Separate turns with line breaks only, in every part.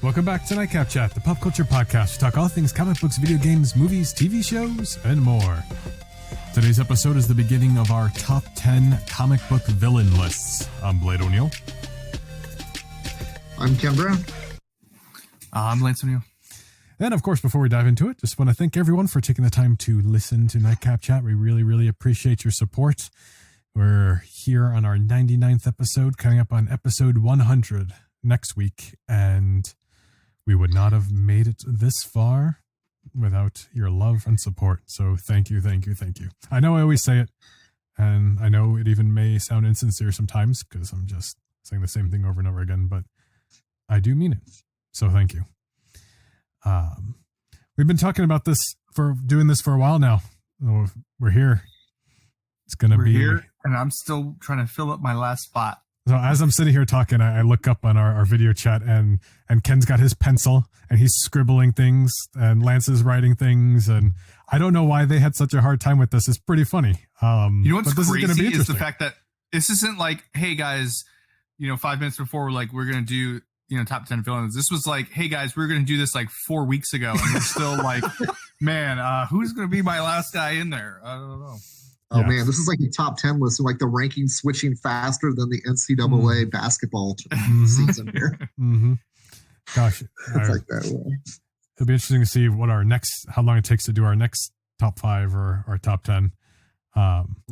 Welcome back to Nightcap Chat, the pop culture podcast. We talk all things comic books, video games, movies, TV shows, and more. Today's episode is the beginning of our top 10 comic book villain lists. I'm Blade O'Neill.
I'm Ken Brown.
I'm Lance O'Neill.
And of course, before we dive into it, just want to thank everyone for taking the time to listen to Nightcap Chat. We really, really appreciate your support. We're here on our 99th episode, coming up on episode 100 next week, and we would not have made it this far without your love and support. So thank you, thank you, thank you. I know I always say it, and I know it even may sound insincere sometimes because I'm just saying the same thing over and over again, but I do mean it. So thank you. We've been talking about doing this for a while now. We're here. We're
here, and I'm still trying to fill up my last spot.
So as I'm sitting here talking, I look up on our video chat, and Ken's got his pencil, and he's scribbling things, and Lance is writing things, and I don't know why they had such a hard time with this. It's pretty funny.
You know what's crazy is the fact that this isn't like, hey guys, 5 minutes before we're going to do, top 10 villains. This was like, hey guys, we're going to do this like 4 weeks ago, and we're still like, man, who's going to be my last guy in there? I don't know.
Oh man, this is like a top 10 list, like the rankings switching faster than the NCAA basketball season here.
Mm-hmm. Gosh,
it's like that way.
It'll be interesting to see how long it takes to do our next top 5 or our top 10.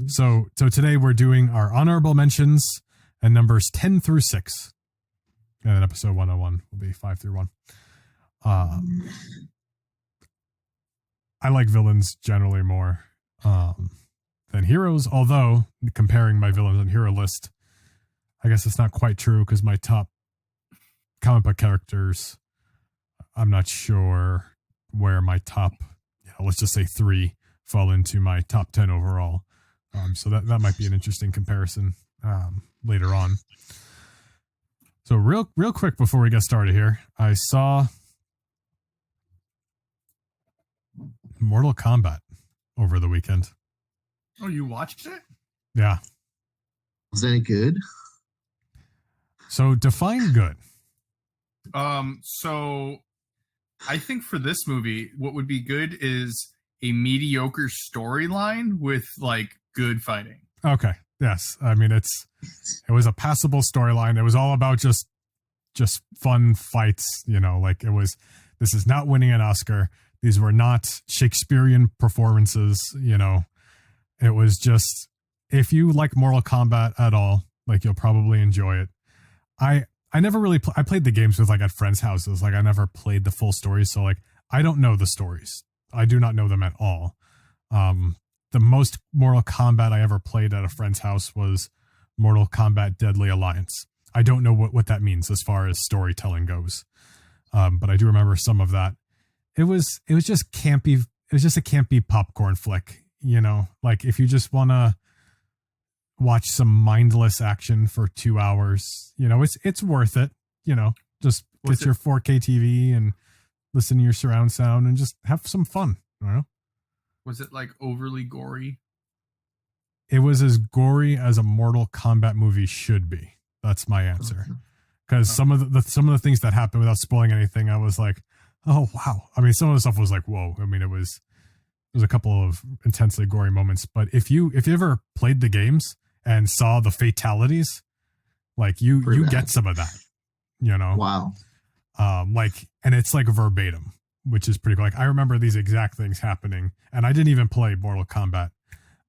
So today we're doing our honorable mentions and numbers 10 through 6. And then episode 101 will be 5 through 1. I like villains generally more than heroes, although comparing my villains and hero list, I guess it's not quite true because my top comic book characters, I'm not sure where my top, let's just say 3 fall into my top 10 overall. So that might be an interesting comparison later on. So real quick before we get started here, I saw Mortal Kombat over the weekend.
Oh, you watched it?
Yeah.
Was that good?
So define good.
So I think for this movie, what would be good is a mediocre storyline with good fighting.
Okay. Yes. I mean, it was a passable storyline. It was all about just fun fights, this is not winning an Oscar. These were not Shakespearean performances, It was just, if you like Mortal Kombat at all, you'll probably enjoy it. I never really, I played the games with at friends' houses. I never played the full stories. So I don't know the stories. I do not know them at all. The most Mortal Kombat I ever played at a friend's house was Mortal Kombat Deadly Alliance. I don't know what that means as far as storytelling goes. But I do remember some of that. It was just campy. It was just a campy popcorn flick. If you just want to watch some mindless action for 2 hours, it's worth it. Just get your 4K TV and listen to your surround sound and just have some fun.
Was it overly gory?
It was as gory as a Mortal Kombat movie should be. That's my answer. Because some of the things that happened, without spoiling anything, I was like, oh wow. I mean, some of the stuff was like, whoa. I mean, it was a couple of intensely gory moments. But if you ever played the games and saw the fatalities, you get some of that.
Wow.
And it's verbatim, which is pretty cool. I remember these exact things happening, and I didn't even play Mortal Kombat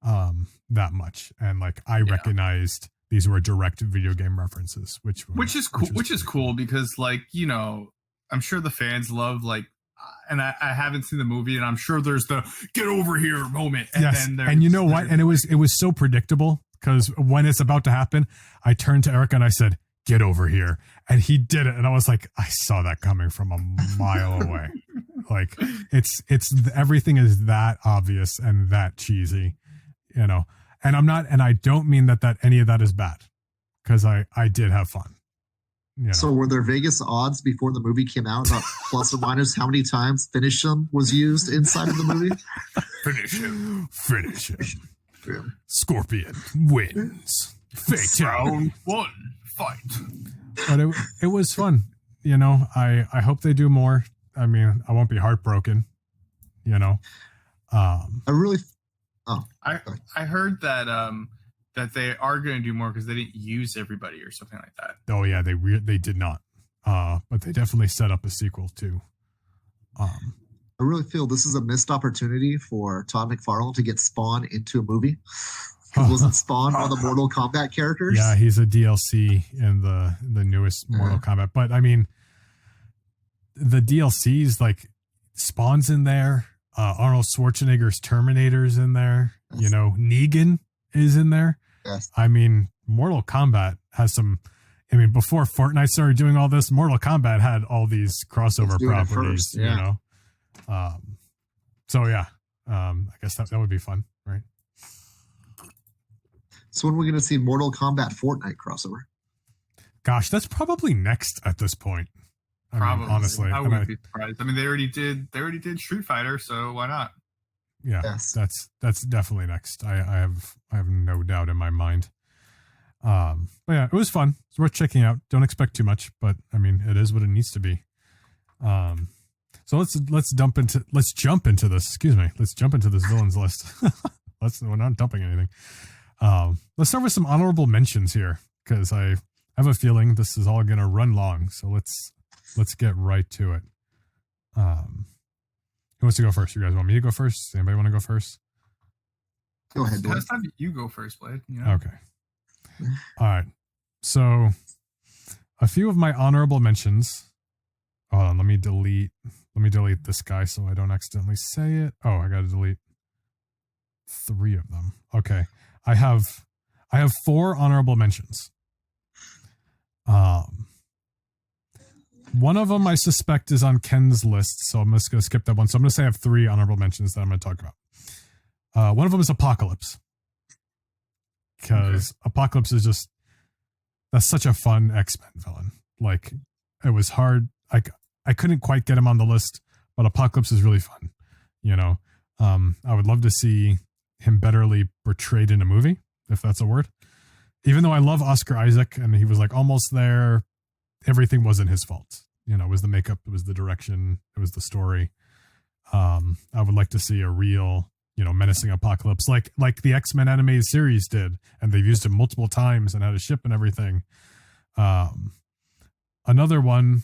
that much, and I recognized these were direct video game references, which is cool.
Which is cool because I'm sure the fans love and I haven't seen the movie, and I'm sure there's the get over here moment. And
yes, and you know what? And it was so predictable because when it's about to happen, I turned to Erica and I said, "Get over here," and he did it, and I was like, I saw that coming from a mile away. It's everything is that obvious and that cheesy, and I don't mean that any of that is bad, because I did have fun.
So were there Vegas odds before the movie came out about plus or minus how many times finish him was used inside of the movie?
Finish him. Yeah. Scorpion wins. Fatal.
Round 1, fight.
But it was fun. you know, I hope they do more. I mean, I won't be heartbroken, you know.
I really.
I heard that that they are going to do more because they didn't use everybody or something like that.
Oh yeah, they did not. But they definitely set up a sequel too.
I really feel this is a missed opportunity for Todd McFarlane to get Spawn into a movie. Because wasn't Spawn one of the Mortal Kombat characters?
Yeah, he's a DLC in the newest Mortal Kombat. But I mean, the DLCs, like Spawn's in there. Arnold Schwarzenegger's Terminator's in there. Yes. You know, Negan is in there.
Yes.
I mean, Mortal Kombat has some. I mean, before Fortnite started doing all this, Mortal Kombat had all these crossover properties. You know. So yeah, I guess that would be fun, right?
So when are we going to see Mortal Kombat Fortnite crossover?
Gosh, that's probably next at this point. I mean, honestly,
I wouldn't be surprised. I mean, they already did Street Fighter, so why not?
Yeah, yes. That's definitely next. I have no doubt in my mind. But yeah, it was fun. It's worth checking out. Don't expect too much, but I mean, it is what it needs to be. So let's jump into this. Excuse me. Let's jump into this villains list. We're not dumping anything. Let's start with some honorable mentions here because I have a feeling this is all going to run long. So let's get right to it. Who wants to go first? You guys want me to go first? Anybody want to go first?
Go ahead.
Last time you go first, Blade. You know?
Okay. All right. So a few of my honorable mentions. Hold on. Let me delete this guy so I don't accidentally say it. Oh, I got to delete 3 of them. Okay. I have 4 honorable mentions. One of them I suspect is on Ken's list, so I'm just going to skip that one. So I'm going to say I have 3 honorable mentions that I'm going to talk about. One of them is Apocalypse. Because Apocalypse is that's such a fun X-Men villain. Like, it was hard. I couldn't quite get him on the list, but Apocalypse is really fun. You know, I would love to see him betterly portrayed in a movie, if that's a word. Even though I love Oscar Isaac and he was like almost there, everything wasn't his fault. You know, it was the makeup, it was the direction, it was the story. I would like to see a real, you know, menacing Apocalypse like the X-Men animated series did, and they've used him multiple times and had a ship and everything. Another one,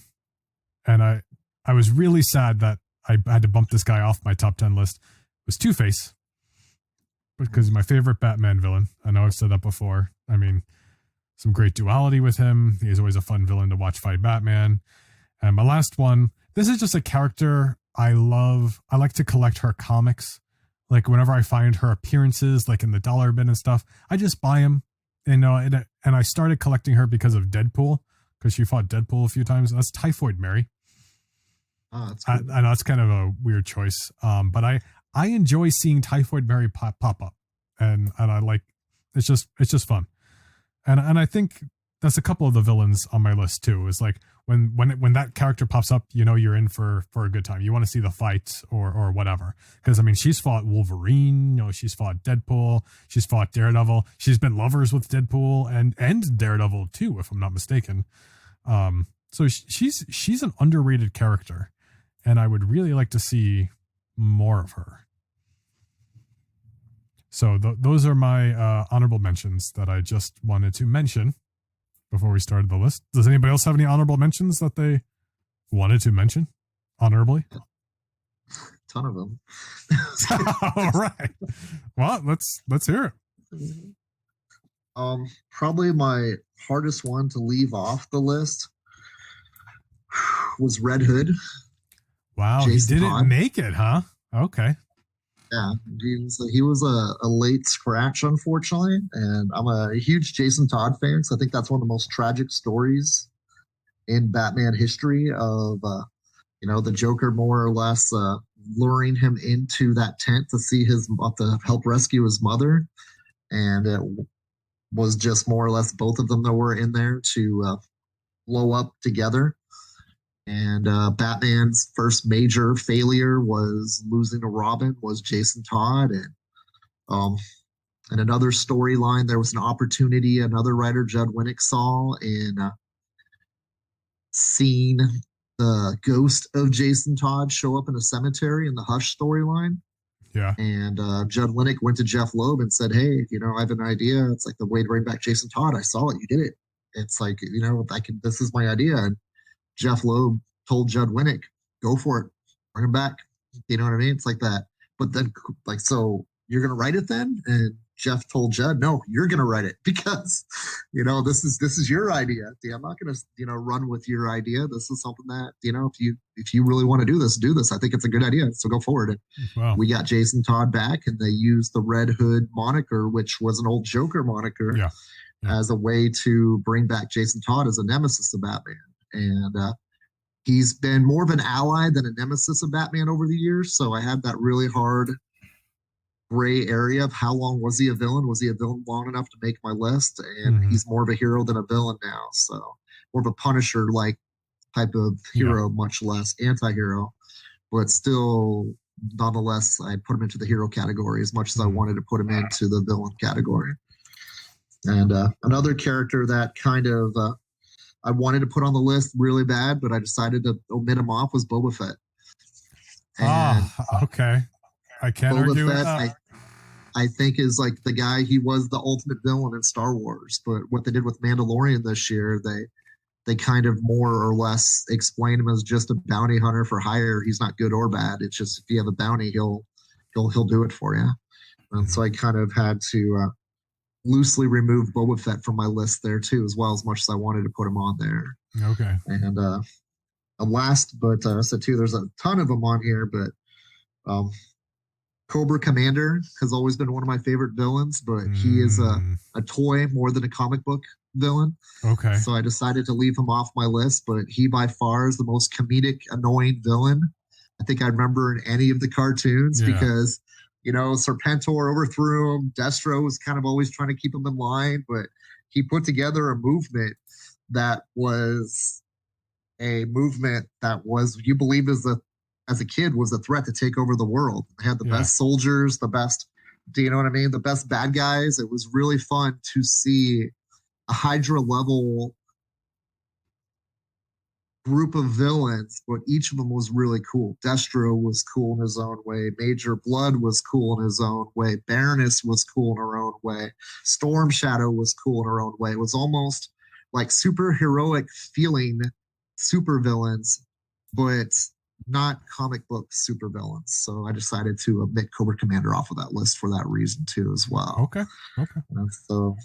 and I was really sad that I had to bump this guy off my top 10 list, was Two-Face, because he's my favorite Batman villain. I know I've said that before. I mean, some great duality with him. He's always a fun villain to watch fight Batman. And my last one, this is just a character I love. I like to collect her comics. Like, whenever I find her appearances, like in the dollar bin and stuff, I just buy them. And I started collecting her because of Deadpool, because she fought Deadpool a few times. That's Typhoid Mary.
Oh, that's cool.
I know it's kind of a weird choice, but I enjoy seeing Typhoid Mary pop up, and I like, it's just fun. And I think that's a couple of the villains on my list too. Is like when that character pops up, you know, you're in for a good time. You want to see the fight or whatever. Because I mean, she's fought Wolverine, you know, she's fought Deadpool, she's fought Daredevil, she's been lovers with Deadpool and Daredevil too, if I'm not mistaken. So she's an underrated character, and I would really like to see more of her. So those are my honorable mentions that I just wanted to mention before we started the list. Does anybody else have any honorable mentions that they wanted to mention honorably?
Ton of them.
All right. Well, let's hear it.
Probably my hardest one to leave off the list was Red Hood.
Wow, Jason he didn't Todd. Make it, huh? Okay.
Yeah, he was a late scratch, unfortunately, and I'm a huge Jason Todd fan, so I think that's one of the most tragic stories in Batman history of, the Joker more or less luring him into that tent to help rescue his mother, and it was just more or less both of them that were in there to blow up together. And Batman's first major failure was losing to Robin, was Jason Todd. And another storyline, there was an opportunity another writer, Judd Winnick, saw in seen the ghost of Jason Todd show up in a cemetery in the Hush storyline.
Yeah.
And Judd Winnick went to Jeff Loeb and said, "Hey, I have an idea. It's like the way to bring back Jason Todd. I saw it. You did it. It's like, this is my idea." And Jeff Loeb told Judd Winnick, "Go for it. Bring him back." You know what I mean? It's like that. But then, like, so you're going to write it then? And Jeff told Judd, "No, you're going to write it because, this is your idea. I'm not going to, run with your idea. This is something that, if you really want to do this. I think it's a good idea. So go forward." And
wow.
We got Jason Todd back, and they used the Red Hood moniker, which was an old Joker moniker, as a way to bring back Jason Todd as a nemesis of Batman. And he's been more of an ally than a nemesis of Batman over the years. So I had that really hard gray area of how long was he a villain? Was he a villain long enough to make my list? And he's more of a hero than a villain now. So more of a Punisher-like type of hero, much less anti-hero. But still, nonetheless, I put him into the hero category as much as I wanted to put him into the villain category. And another character that kind of I wanted to put on the list really bad, but I decided to omit him off was Boba Fett. And
okay. I can't
Boba
argue
Fett,
with that.
I think is like the guy, he was the ultimate villain in Star Wars. But what they did with Mandalorian this year, they kind of more or less explain him as just a bounty hunter for hire. He's not good or bad. It's just if you have a bounty, he'll do it for you. And so I kind of had to loosely remove Boba Fett from my list there too, as much as I wanted to put him on there.
Okay.
And last, but I said too, there's a ton of them on here, but Cobra Commander has always been one of my favorite villains, but he is a toy more than a comic book villain.
Okay.
So I decided to leave him off my list, but he by far is the most comedic, annoying villain I think I remember in any of the cartoons because, Serpentor overthrew him. Destro was kind of always trying to keep him in line, but he put together a movement that was you believe as a kid was a threat to take over the world. They had the best soldiers, the best, the best bad guys. It was really fun to see a Hydra level group of villains, but each of them was really cool. Destro was cool in his own way. Major Blood was cool in his own way. Baroness was cool in her own way. Storm Shadow was cool in her own way. It was almost like super heroic feeling super villains, but not comic book super villains. So I decided to omit Cobra Commander off of that list for that reason too as well.
Okay.
And so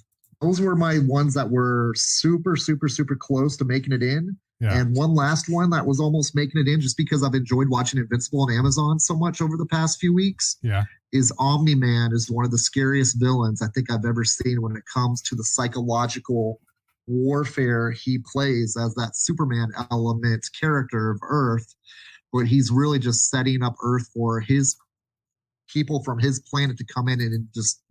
those were my ones that were super, super, super close to making it in. Yeah. And one last one that was almost making it in just because I've enjoyed watching Invincible on Amazon so much over the past few weeks.
Yeah.
Is Omniman is one of the scariest villains I think I've ever seen when it comes to the psychological warfare he plays as that Superman element character of Earth. But he's really just setting up Earth for his people from his planet to come in and just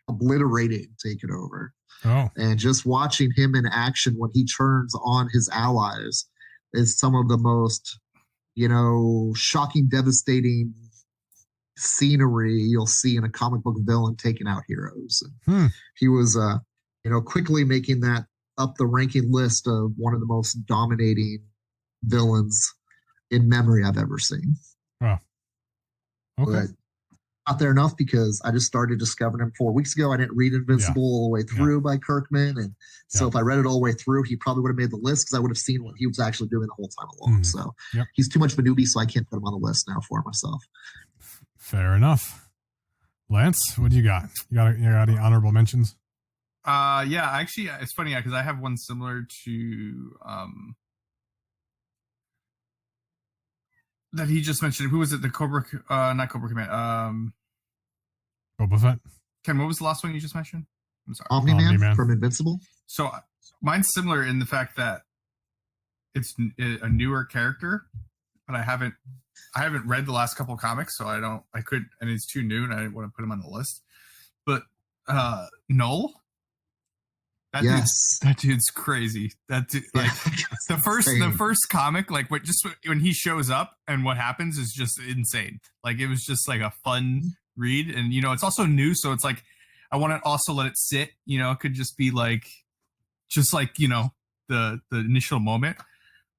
obliterate it and take it over.
Oh.
And just watching him in action when he turns on his allies is some of the most, shocking, devastating scenery you'll see in a comic book villain taking out heroes. He was, quickly making that up the ranking list of one of the most dominating villains in memory I've ever seen.
Oh. Okay.
But not there enough because I just started discovering him 4 weeks ago. I didn't read Invincible all the way through by Kirkman. And so if I read it all the way through, he probably would have made the list because I would have seen what he was actually doing the whole time along. So he's too much of a newbie, so I can't put him on the list now for myself.
Fair enough. Lance, what do you got? You got any honorable mentions?
Actually, it's funny because I have one similar to that he just mentioned. Who was it? The Cobra, not Cobra Commander.
Boba Fett.
Ken, what was the last one you just mentioned? I'm sorry.
Omni-Man from Invincible.
So mine's similar in the fact that it's a newer character, but I haven't read the last couple of comics, so and it's too new, and I didn't want to put him on the list. But Null. That dude's crazy. That dude, the first comic, when he shows up and what happens is just insane. Like it was just like a fun read, and it's also new, so it's like I want to also let it sit. It could just be the initial moment.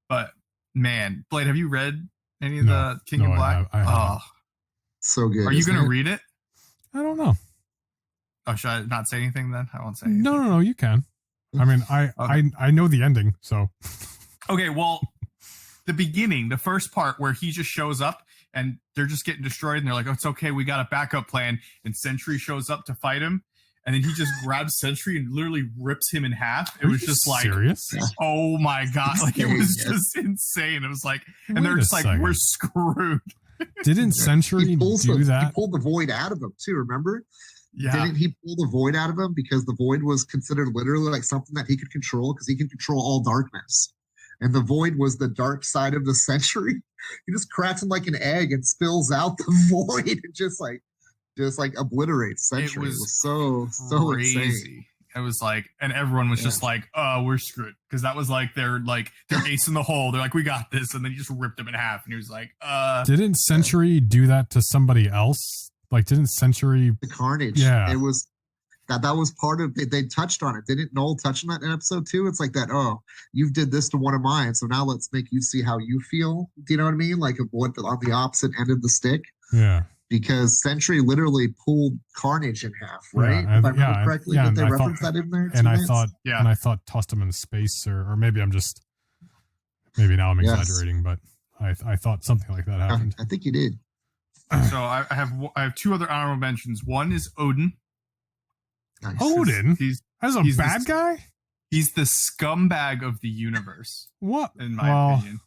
But man, Blade, have you read any of the King in Black?
I haven't.
So good.
Are you going to read it?
I don't know.
Oh, should I not say anything then? I won't say anything.
No, you can. I mean, I know the ending, so.
Okay, well, the beginning, the first part where he just shows up and they're just getting destroyed and they're like, oh, it's okay, we got a backup plan. And Sentry shows up to fight him. And then he just grabs Sentry and literally rips him in half. It was just like,
serious?
Oh my God. Like, it was just insane. It was like, and they're just like, we're screwed.
Didn't Sentry do that?
He pulled the void out of him too, remember?
Yeah.
Didn't he pull the void out of him because the void was considered literally like something that he could control because he can control all darkness. And the void was the dark side of the Sentry. He just cracks him like an egg and spills out the void and just obliterates Sentry. It was so
crazy.
Insane.
It was like, and everyone was just like, oh, we're screwed. Because that was like they're ace in the hole. They're like, we got this. And then he just ripped him in half. And he was like,
Didn't Sentry do that to somebody else? Like, didn't Sentry...
The Carnage.
Yeah.
It was... That was part of they touched on it. Didn't Noel touch on that in episode 2? It's like that, oh, you did this to one of mine, so now let's make you see how you feel. Do you know what I mean? Like on the opposite end of the stick.
Yeah.
Because Sentry literally pulled Carnage in half, right?
Yeah,
if I remember correctly, did they reference that in there?
And I thought tossed him in space, or maybe maybe now I'm exaggerating, but I thought something like that happened.
I think you did.
So I have 2 other honorable mentions. One is Odin.
Nice.
Odin? He's a bad guy?
He's the scumbag of the universe.
What?
In my opinion.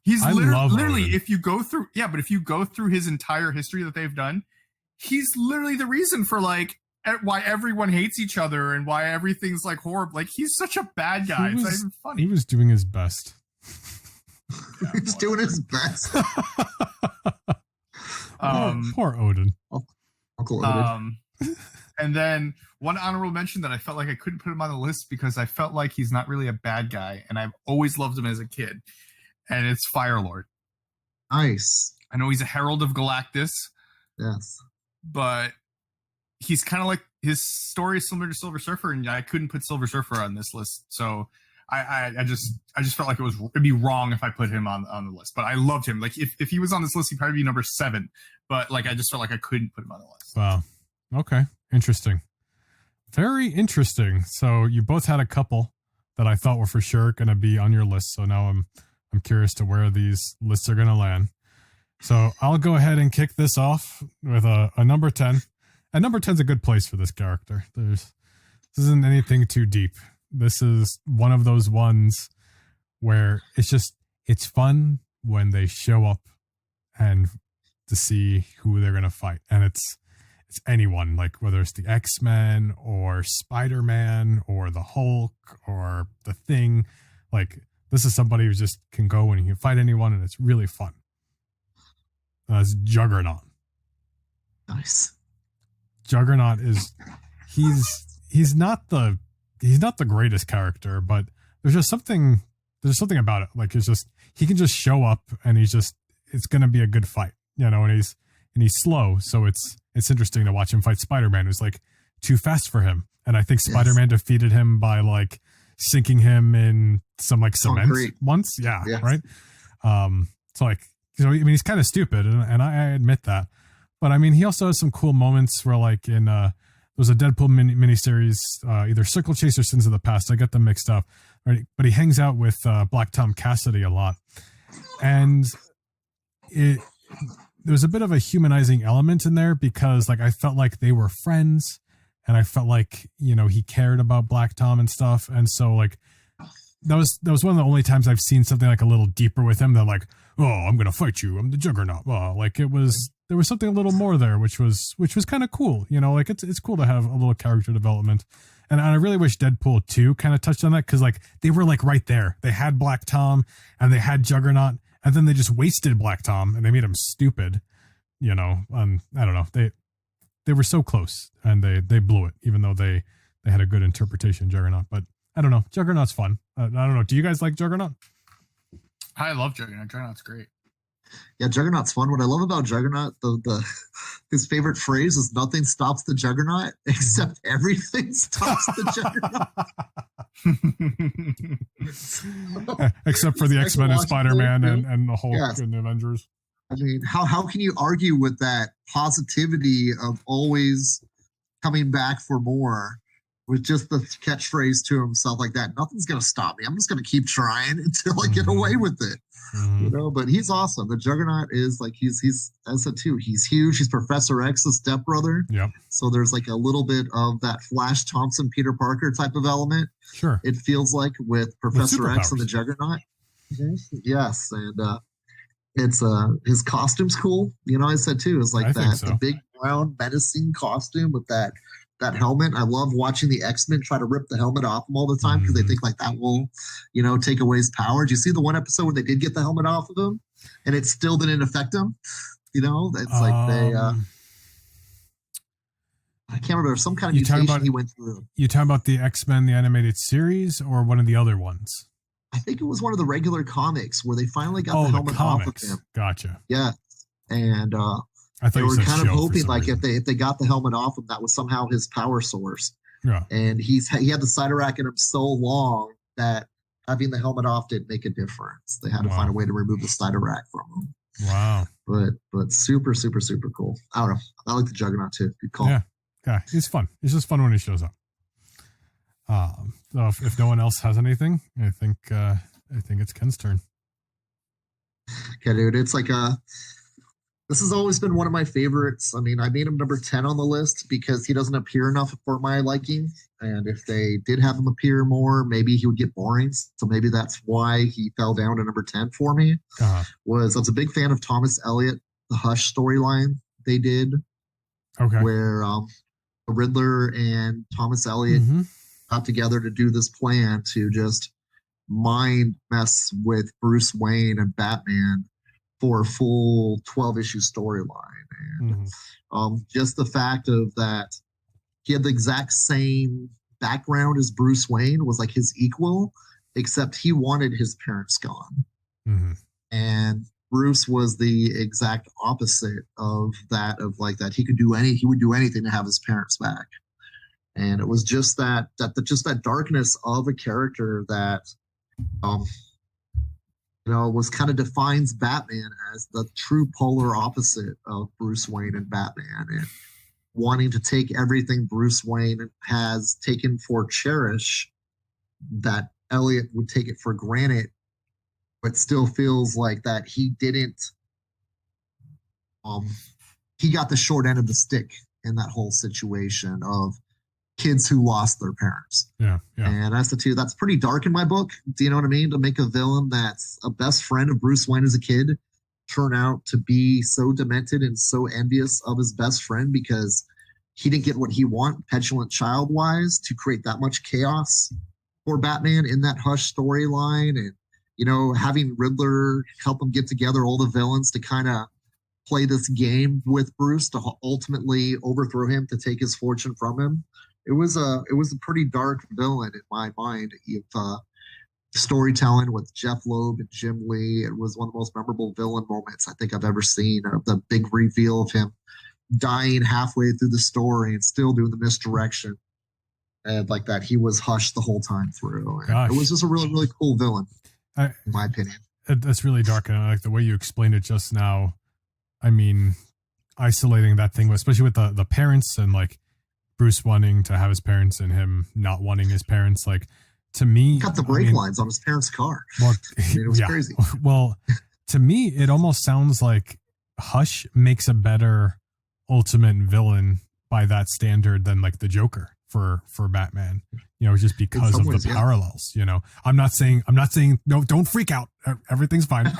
He's literally if you go through his entire history that they've done, he's literally the reason for like why everyone hates each other and why everything's like horrible. Like, he's such a bad guy. It's not even funny.
He was doing his best.
He was doing his best.
Poor Odin.
Uncle Odin.
And then one honorable mention that I felt like I couldn't put him on the list because I felt like he's not really a bad guy, and I've always loved him as a kid, and it's Firelord.
Nice.
I know he's a herald of Galactus.
Yes. But
he's kind of like, his story is similar to Silver Surfer, and I couldn't put Silver Surfer on this list, so I just felt like it'd be wrong if I put him on the list. But I loved him. Like, if he was on this list, he'd probably be number 7. But like, I just felt like I couldn't put him on the list.
Wow. Okay. Interesting. Very interesting. So you both had a couple that I thought were for sure going to be on your list. So now I'm curious to where these lists are going to land. So I'll go ahead and kick this off with a number 10. And number 10 is a good place for this character. This isn't anything too deep. This is one of those ones where it's fun when they show up and to see who they're going to fight. And it's anyone, like whether it's the X-Men or Spiderman or the Hulk or the Thing. Like, this is somebody who just can go and he can fight anyone, and it's really fun. It's Juggernaut.
Nice.
Juggernaut is he's not the greatest character, but there's something about it. Like, he can just show up and it's going to be a good fight, you know, and he's slow. So it's interesting to watch him fight Spider-Man, who's like too fast for him. And I think Spider-Man defeated him by like sinking him in some like cement once. Yeah. Yes. Right. So like, you know, I mean, he's kind of stupid, and I admit that, but I mean, he also has some cool moments where like in, there was a Deadpool miniseries, either Circle Chase or Sins of the Past. I get them mixed up, right? But he hangs out with Black Tom Cassidy a lot, and there was a bit of a humanizing element in there because like I felt like they were friends, and I felt like, you know, he cared about Black Tom and stuff, and so like that was one of the only times I've seen something like a little deeper with him. They're like, oh, I'm gonna fight you, I'm the Juggernaut. Well, like there was something a little more there, which was kind of cool, you know, like it's cool to have a little character development. And I really wish Deadpool 2 kind of touched on that, because like they were like right there. They had Black Tom and they had Juggernaut, and then they just wasted Black Tom and they made him stupid, you know. I don't know. They were so close and they blew it, even though they had a good interpretation of Juggernaut. But I don't know. Juggernaut's fun. I don't know. Do you guys like Juggernaut?
I love Juggernaut. Juggernaut's great.
Yeah, Juggernaut's fun. What I love about Juggernaut, the his favorite phrase is "Nothing stops the Juggernaut, except everything stops the
Juggernaut." Except for the X-Men and Spider-Man and the Hulk and the Avengers.
I mean, how can you argue with that positivity of always coming back for more with just the catchphrase to himself like that? Nothing's going to stop me. I'm just going to keep trying until I get away with it. You know, but he's awesome. The Juggernaut is like, he's as I said too, he's huge. He's Professor X's stepbrother.
Yep.
So there's like a little bit of that Flash Thompson, Peter Parker type of element.
Sure.
It feels like with Professor X and the Juggernaut. Yes. And, it's his costume's cool. You know, I said too, it's like the big brown menacing costume with that helmet. I love watching the X-Men try to rip the helmet off him all the time because they think like that will, you know, take away his power. Did you see the one episode where they did get the helmet off of him and it still didn't affect him? You know, it's like they I can't remember, some kind of mutation he went through.
You talking about the X-Men, the animated series, or one of the other ones?
I think it was one of the regular comics where they finally got the helmet off of him.
Gotcha.
Yeah. And
I thought
they were kind of hoping like if they got the helmet off him, that was somehow his power source.
Yeah.
And he had the Cyttorak in him so long that having the helmet off didn't make a difference. They had to find a way to remove the Cyttorak from him.
Wow.
But super, super, super cool. I don't know. I like the Juggernaut too. Good call.
Yeah. He's fun. He's just fun when he shows up. So if no one else has anything, I think it's Ken's turn.
Okay, dude. It's like this has always been one of my favorites. I mean, I made him number 10 on the list because he doesn't appear enough for my liking. And if they did have him appear more, maybe he would get boring. So maybe that's why he fell down to number 10 for me. I was a big fan of Thomas Elliott, the Hush storyline they did.
Okay.
Where the Riddler and Thomas Elliott got together to do this plan to just mind mess with Bruce Wayne and Batman for a full 12-issue storyline. And just the fact of that he had the exact same background as Bruce Wayne, was like his equal, except he wanted his parents gone. And Bruce was the exact opposite of that, of like that he would do anything to have his parents back. And it was just that darkness of a character that, you know, was kind of defines Batman as the true polar opposite of Bruce Wayne and Batman, and wanting to take everything Bruce Wayne has taken for cherish, that Elliot would take it for granted, but still feels like that he didn't. He got the short end of the stick in that whole situation of kids who lost their parents.
Yeah.
And as to two, that's pretty dark in my book. Do you know what I mean? To make a villain that's a best friend of Bruce Wayne as a kid turn out to be so demented and so envious of his best friend because he didn't get what he wanted, petulant child wise, to create that much chaos for Batman in that Hush storyline. And, you know, having Riddler help him get together all the villains to kind of play this game with Bruce to ultimately overthrow him, to take his fortune from him. It was a pretty dark villain in my mind. If storytelling with Jeff Loeb and Jim Lee, it was one of the most memorable villain moments I think I've ever seen. The big reveal of him dying halfway through the story and still doing the misdirection, and like that he was Hush the whole time through. It was just a really, really cool villain, in my opinion.
That's really dark, and I like the way you explained it just now. I mean, isolating that thing, especially with the parents and like Bruce wanting to have his parents and him not wanting his parents, like, to me,
he got the brake lines on his parents' car.
Well,
it was crazy.
Well, to me, it almost sounds like Hush makes a better ultimate villain by that standard than like the Joker for Batman, you know, just because of the parallels. You know, I'm not saying no, don't freak out. Everything's fine.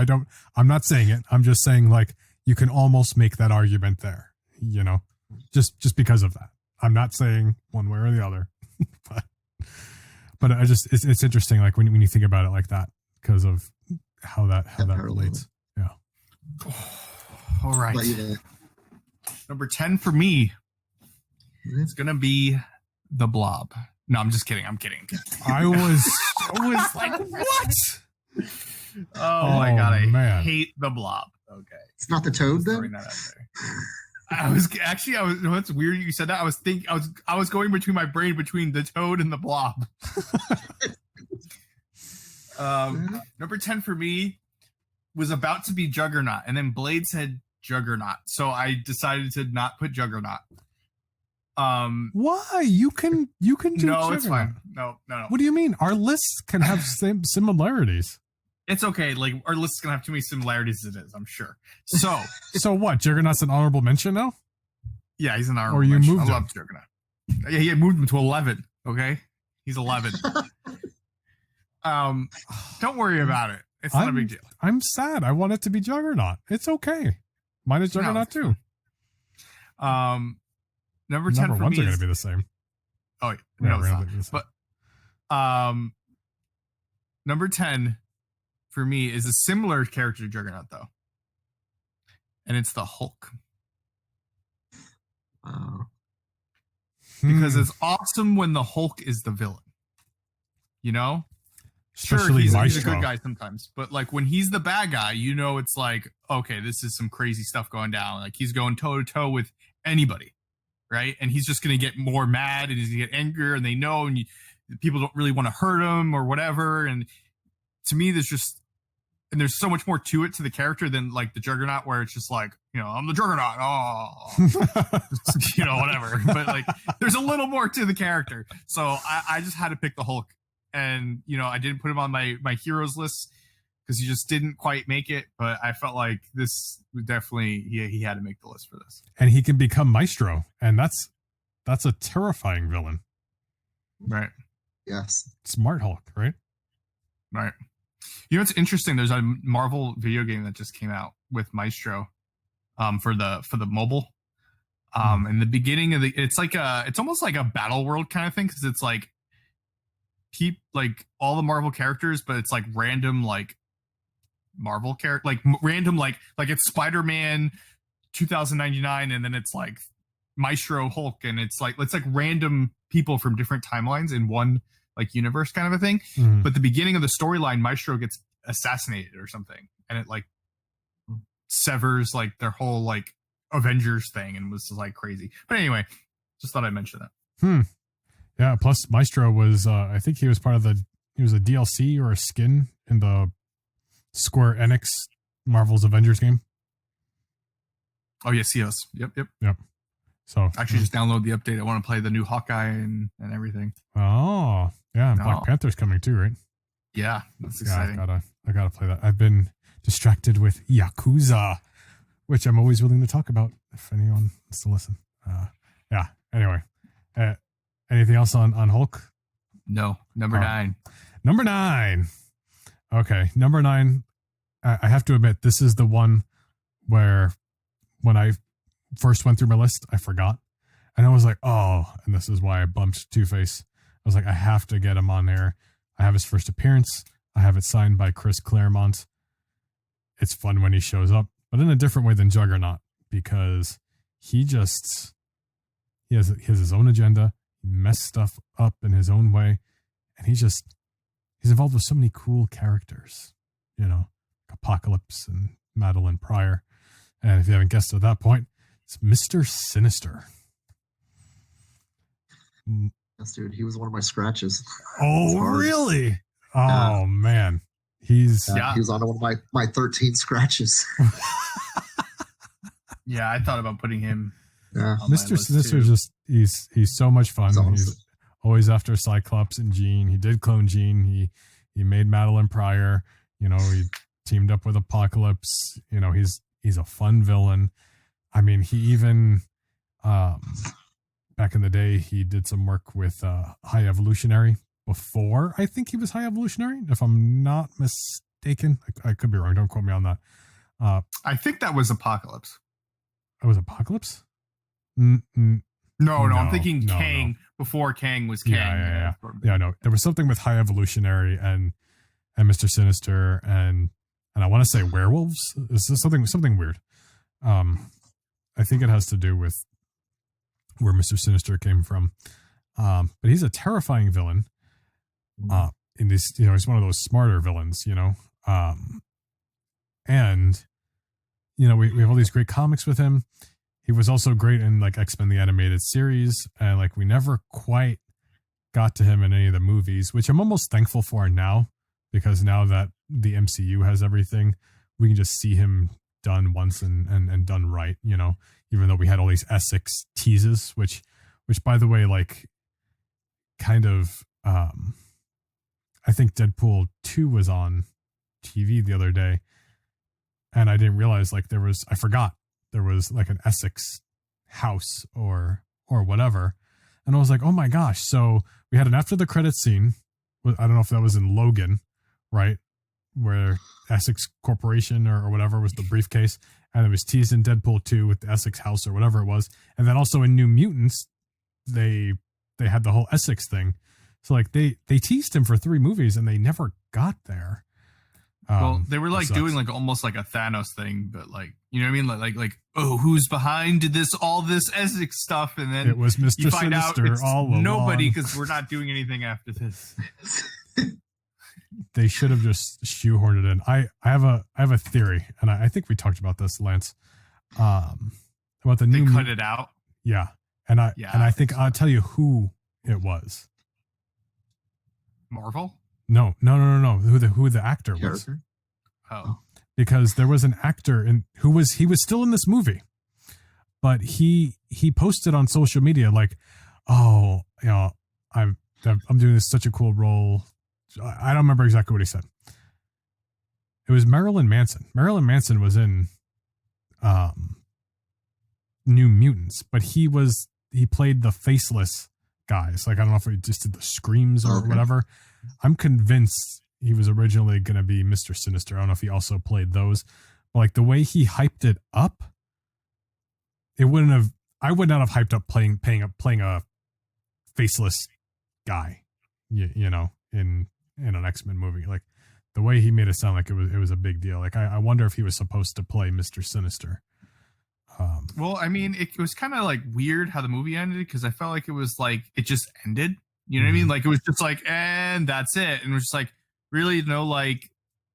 I'm not saying it. I'm just saying, like, you can almost make that argument there, you know, just because of that. I'm not saying one way or the other, but I just, it's interesting. Like when you think about it like that, because of how that relates. Yeah.
All right. Number 10 for me, it's going to be the Blob. No, I'm just kidding. I'm kidding.
I was like, what?
Oh my God. I hate the Blob. Okay.
It's not the Toad then?
Throwing that out there. I was no, it's weird you said that. I was going between my brain between the Toad and the Blob. Number 10 for me was about to be Juggernaut, and then Blade said Juggernaut, so I decided to not put Juggernaut.
Why? You can do
no,
Juggernaut.
It's fine. No.
What do you mean? Our lists can have same similarities.
It's okay. Like, our list is gonna have too many similarities as it is, I'm sure. So
what? Juggernaut's an honorable mention now?
Yeah, he's an honorable
or you
mention.
moved
I love Juggernaut. Yeah, he moved him to 11. Okay, he's 11. Don't worry about it. It's not a big deal.
I'm sad. I want it to be Juggernaut. It's okay. Mine is Juggernaut too.
Number 10 for
ones
me
are going to be the same.
Oh, yeah. No, it's not. But number 10 for me is a similar character to Juggernaut, though. And it's the Hulk. Because it's awesome when the Hulk is the villain. You know?
Especially
sure, he's a good guy sometimes. But like when he's the bad guy, you know it's like, okay, this is some crazy stuff going down. Like he's going toe-to-toe with anybody. Right? And he's just going to get more mad and he's going to get angrier and they know and people don't really want to hurt him or whatever. And to me, there's so much more to it to the character than like the Juggernaut where it's just like, you know, I'm the Juggernaut. Oh, you know, whatever. But like, there's a little more to the character. So I just had to pick the Hulk. And, you know, I didn't put him on my heroes list because he just didn't quite make it. But I felt like this was definitely, he had to make the list for this.
And he can become Maestro. And that's a terrifying villain.
Right.
Yes.
Smart Hulk, right?
Right. You know, it's interesting. There's a Marvel video game that just came out with Maestro for the mobile. In the beginning of it's almost like a battle world kind of thing. Cause it's like, all the Marvel characters, but it's like random, like Marvel character, like random, like it's Spiderman 2099. And then it's like Maestro Hulk. And it's like random people from different timelines in one like universe kind of a thing. Mm-hmm. But the beginning of the storyline, Maestro gets assassinated or something. And it like severs like their whole like Avengers thing and was like crazy. But anyway, just thought I'd mention that.
Yeah, plus Maestro was, I think he was he was a DLC or a skin in the Square Enix Marvel's Avengers game.
Oh, yes, he is. Yep.
So
actually just download the update. I want to play the new Hawkeye and everything.
Oh, yeah. And Black Panther's coming too, right?
Yeah, that's exciting.
I gotta play that. I've been distracted with Yakuza, which I'm always willing to talk about if anyone wants to listen. Yeah. Anyway, anything else on Hulk?
No. Number 9.
Number 9. Okay. Number 9. I have to admit, this is the one where when I first went through my list, I forgot. And I was like, oh, and this is why I bumped Two-Face. I was like, I have to get him on there. I have his first appearance. I have it signed by Chris Claremont. It's fun when he shows up, but in a different way than Juggernaut, because he has his own agenda, messed stuff up in his own way, and he's involved with so many cool characters, you know, like Apocalypse and Madeline Pryor. And if you haven't guessed at that point, it's Mr. Sinister.
Yes, dude, he was one of my scratches.
Oh, really? Oh, man. He was
on one of my 13 scratches.
Yeah, I thought about putting him.
Yeah.
Mr. Sinister he's so much fun. He's always after Cyclops and Jean. He did clone Jean. He made Madeline Pryor. You know, he teamed up with Apocalypse. You know, he's a fun villain. I mean, he even back in the day, he did some work with High Evolutionary before. I think he was High Evolutionary, if I'm not mistaken. I could be wrong. Don't quote me on that.
I think that was Apocalypse.
It was Apocalypse?
No, I'm thinking Kang before Kang was Kang.
Yeah, no. There was something with High Evolutionary and Mr. Sinister and I want to say werewolves. This is something weird. I think it has to do with where Mr. Sinister came from. But he's a terrifying villain. In this, you know, he's one of those smarter villains, you know. And you know, we have all these great comics with him. He was also great in like X-Men the animated series, and like we never quite got to him in any of the movies, which I'm almost thankful for now, because now that the MCU has everything, we can just see him done once and done right, you know, even though we had all these Essex teases, which by the way, like kind of, I think Deadpool 2 was on TV the other day, and I didn't realize like I forgot there was like an Essex house or whatever. And I was like, oh my gosh. So we had an after the credits scene. I don't know if that was in Logan, right? Where Essex Corporation or whatever was the briefcase. And it was teased in Deadpool 2 with the Essex house or whatever it was. And then also in New Mutants, they had the whole Essex thing. So like they teased him for 3 movies and they never got there.
Well, they were like doing like almost like a Thanos thing, but like, you know what I mean? Like, oh, who's behind all this Essex stuff? And then
it was Mr.
you find
Sinister
out it's
all
nobody, because we're not doing anything after this.
They should have just shoehorned it in. I have a theory, and I think we talked about this, Lance, about the new.
They cut it out.
Yeah, and I think I'll tell you who it was.
Marvel.
No. Who the actor was?
Oh,
because there was an actor he was still in this movie, but he posted on social media like, oh, you know, I'm doing this such a cool role. I don't remember exactly what he said. It was Marilyn Manson. Marilyn Manson was in New Mutants, but he played the faceless guys. Like, I don't know if he just did the screams or whatever. I'm convinced he was originally going to be Mr. Sinister. I don't know if he also played those. But like the way he hyped it up, I would not have hyped up playing a faceless guy, you know, in an X-Men movie. Like the way he made it sound like it was a big deal. Like I wonder if he was supposed to play Mr. Sinister.
Well, I mean, it was kind of like weird how the movie ended, because I felt like it was like it just ended. You know what I mean? Like it was just like, and that's it. And it was just like, really, no, like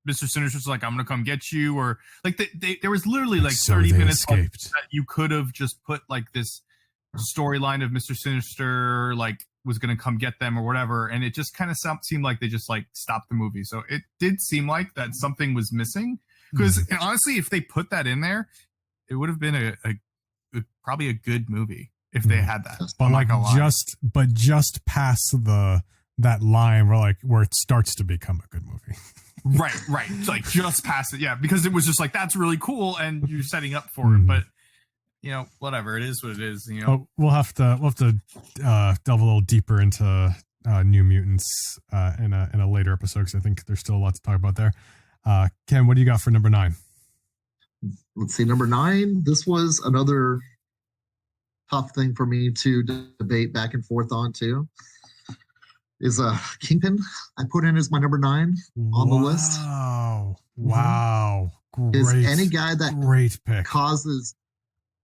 Mr. Sinister's like, I'm gonna come get you, or like there was literally like 30 minutes that you could have just put like this storyline of Mr. Sinister like was gonna come get them or whatever, and it just kind of seemed like they just like stopped the movie. So it did seem like that something was missing, because honestly, if they put that in there, it would have been a probably a good movie if they had that.
But like just past that line where it starts to become a good movie.
right. Like just past it. Yeah. Because it was just like, that's really cool. And you're setting up for it. But you know, whatever, it is what it is, you know.
We'll have to delve a little deeper into New Mutants in a later episode, because I think there's still a lot to talk about there. Ken, what do you got for number 9?
Let's see, number 9. This was another tough thing for me to debate back and forth on too. Is Kingpin. I put in as my number 9 on the list.
Wow. Great.
Is any guy that
great pick
causes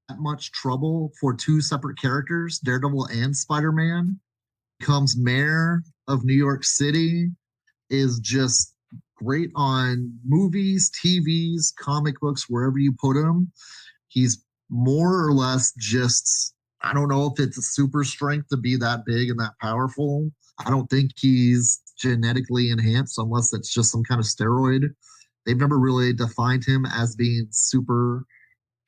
that much trouble for 2 separate characters, Daredevil and Spider-Man, becomes mayor of New York City, is just great on movies, TVs, comic books, wherever you put him. He's more or less just, I don't know if it's a super strength to be that big and that powerful. I don't think he's genetically enhanced unless it's just some kind of steroid. They've never really defined him as being super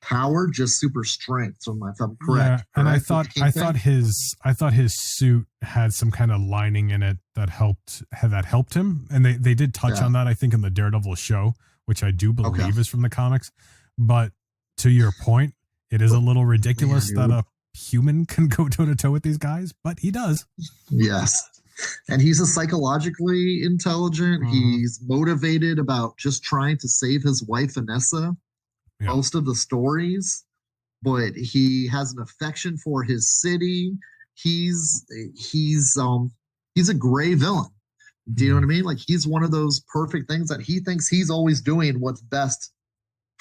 power, just super strength. So if I'm correct.
Yeah, and I thought his suit had some kind of lining in it that helped him. And they did touch on that, I think, in the Daredevil show, which I do believe is from the comics. But to your point, it is a little ridiculous that a human can go toe to toe with these guys, but he does.
Yes. And he's a psychologically intelligent. He's motivated about just trying to save his wife, Vanessa, most of the stories, but he has an affection for his city. He's a gray villain. Do you know what I mean? Like, he's one of those perfect things that he thinks he's always doing what's best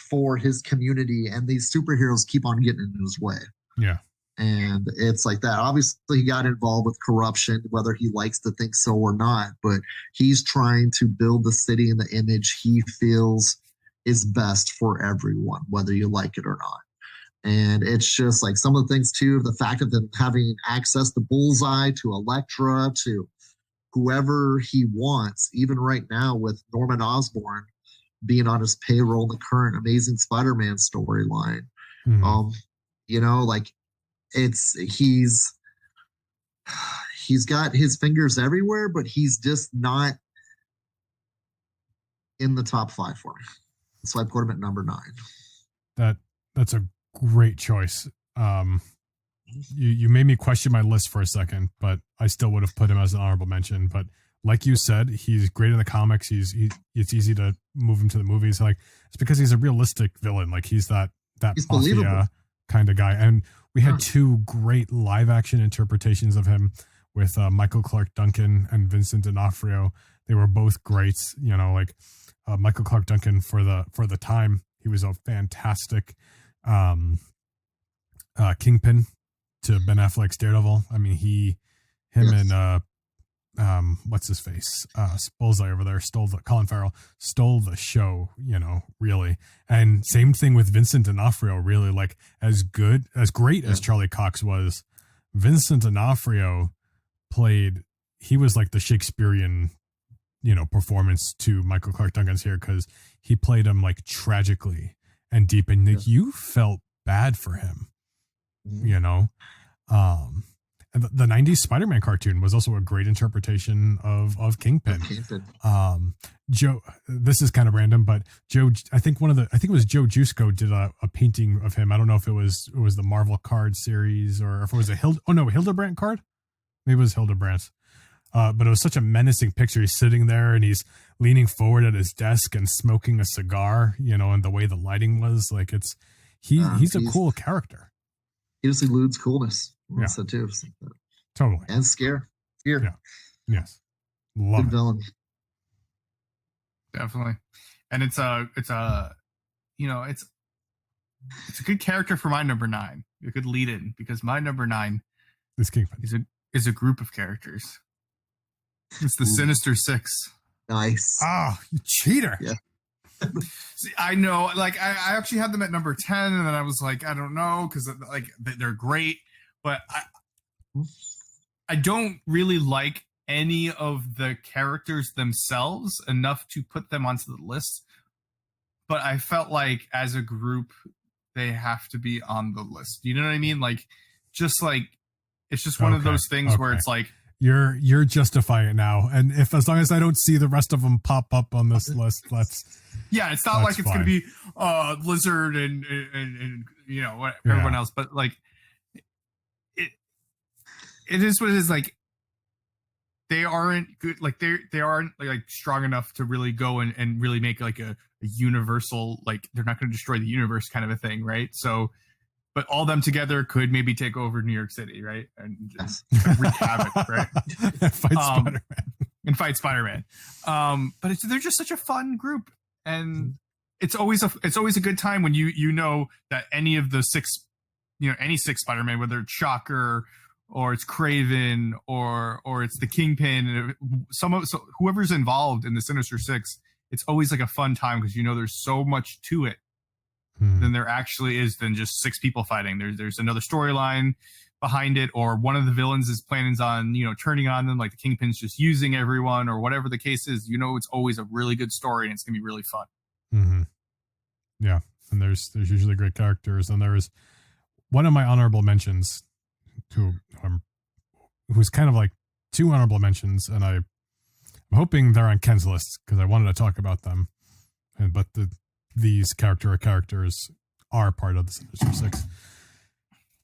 for his community, and these superheroes keep on getting in his way.
Yeah.
And it's like that. Obviously, he got involved with corruption, whether he likes to think so or not, but he's trying to build the city in the image he feels is best for everyone, whether you like it or not. And it's just like some of the things too, the fact of them having access to Bullseye, to Elektra, to whoever he wants, even right now with Norman Osborn being on his payroll in the current Amazing Spider-Man storyline. You know, like he's got his fingers everywhere, but he's just not in the top 5 for me. So I put him at number 9.
That's a great choice. You made me question my list for a second, but I still would have put him as an honorable mention. But like you said, he's great in the comics. It's easy to move him to the movies. Like, it's because he's a realistic villain. Like, he's that mafia kind of guy. And we had 2 great live action interpretations of him with Michael Clark Duncan and Vincent D'Onofrio. They were both great. You know, like Michael Clark Duncan for the time, he was a fantastic Kingpin to Ben Affleck's Daredevil. I mean, and what's his face? Bullseye over there Colin Farrell stole the show, you know, really. And same thing with Vincent D'Onofrio, really. Like, as great as Charlie Cox was, Vincent D'Onofrio he was like the Shakespearean, you know, performance to Michael Clark Duncan's here, because he played him like tragically and deep, and like, you felt bad for him, you know. And the 90s Spider-Man cartoon was also a great interpretation of Kingpin. Joe, this is kind of random, but Joe, I think it was Joe Jusko did a painting of him. I don't know if it was the Marvel card series or if it was a Hildebrandt card. Maybe it was Hildebrandt. But it was such a menacing picture. He's sitting there and he's leaning forward at his desk and smoking a cigar, you know, and the way the lighting was, like, he's a cool character.
He just eludes coolness. So too.
Totally.
And scare. Fear.
Yeah. Yes. Love it.
Villain.
Definitely. And it's a good character for my number 9. A good lead in, because my number 9
is Kingpin.
Is a group of characters. It's the Sinister Six.
Nice.
Oh, you cheater.
Yeah.
See, I know, like, I actually had them at number 10, and then I was like, I don't know, because like they're great, but I don't really like any of the characters themselves enough to put them onto the list. But I felt like as a group, they have to be on the list. You know what I mean? Like, just like, it's just one of those things where it's like,
you're justifying it now, and as long as I don't see the rest of them pop up on this list,
it's not like it's going to be Lizard and you know everyone else, but like it is what it is. Like, they aren't good, like they aren't like strong enough to really go and really make like a universal, like, they're not going to destroy the universe kind of a thing, right? So, but all them together could maybe take over New York City, right? And just wreak havoc, right? Fight Spider-Man. But they're just such a fun group, and it's always a good time when you know that any of the 6, you know, any 6 Spider-Man, whether it's Shocker or it's Kraven or it's the Kingpin, whoever's involved in the Sinister Six, it's always like a fun time, because you know there's so much to it than there actually is than just 6 people fighting. There's another storyline behind it, or one of the villains is planning on, you know, turning on them, like the Kingpin's just using everyone, or whatever the case is. You know, it's always a really good story, and it's gonna be really fun.
Yeah, and there's usually great characters, and there is one of my honorable mentions who's kind of like 2 honorable mentions, and I'm hoping they're on Ken's list because I wanted to talk about them, but these characters are part of the Sinister Six.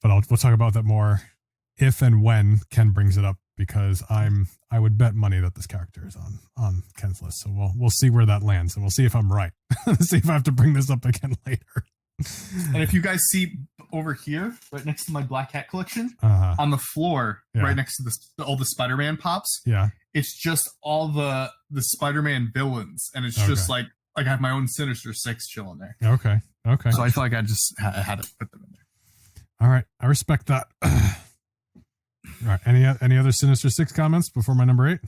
But we'll talk about that more if and when Ken brings it up, because I would bet money that this character is on Ken's list. So we'll see where that lands, and we'll see if I'm right. See if I have to bring this up again later.
And if you guys see over here, right next to my Black Hat collection, on the floor, right next to all the Spider-Man pops, it's just all the Spider-Man villains, and it's just like I have my own Sinister Six chilling there.
Okay.
So I feel like I just had to put them in there.
All right, I respect that. All right, any other Sinister Six comments before my number 8?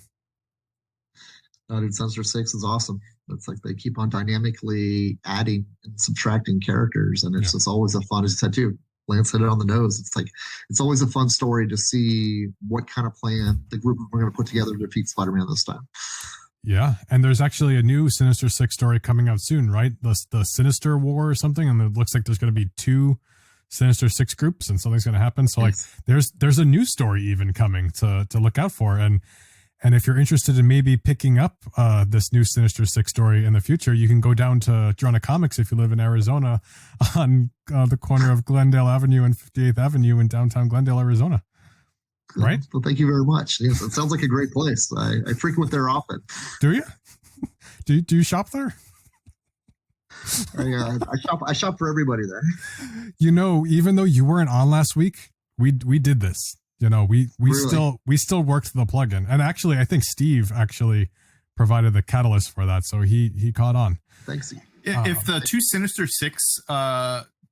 No, dude, Sinister Six is awesome. It's like they keep on dynamically adding and subtracting characters, and it's just always a fun, as you said too, Lance hit it on the nose. It's like, it's always a fun story to see what kind of plan the group we're going to put together to defeat Spider-Man this time.
Yeah, and there's actually a new Sinister Six story coming out soon, right? The Sinister War or something, and it looks like there's going to be 2 Sinister Six groups, and something's going to happen. So like, there's a new story even coming to look out for, and if you're interested in maybe picking up this new Sinister Six story in the future, you can go down to Drona Comics if you live in Arizona, on the corner of Glendale Avenue and 58th Avenue in downtown Glendale, Arizona. Right?
Well, thank you very much. Yes, it sounds like a great place. I frequent there often.
Do you? Do you shop there?
I shop for everybody there.
You know, even though you weren't on last week, we did this. You know, we still worked the plugin, and actually, I think Steve actually provided the catalyst for that, so he caught on.
Thanks.
If the 2 Sinister Six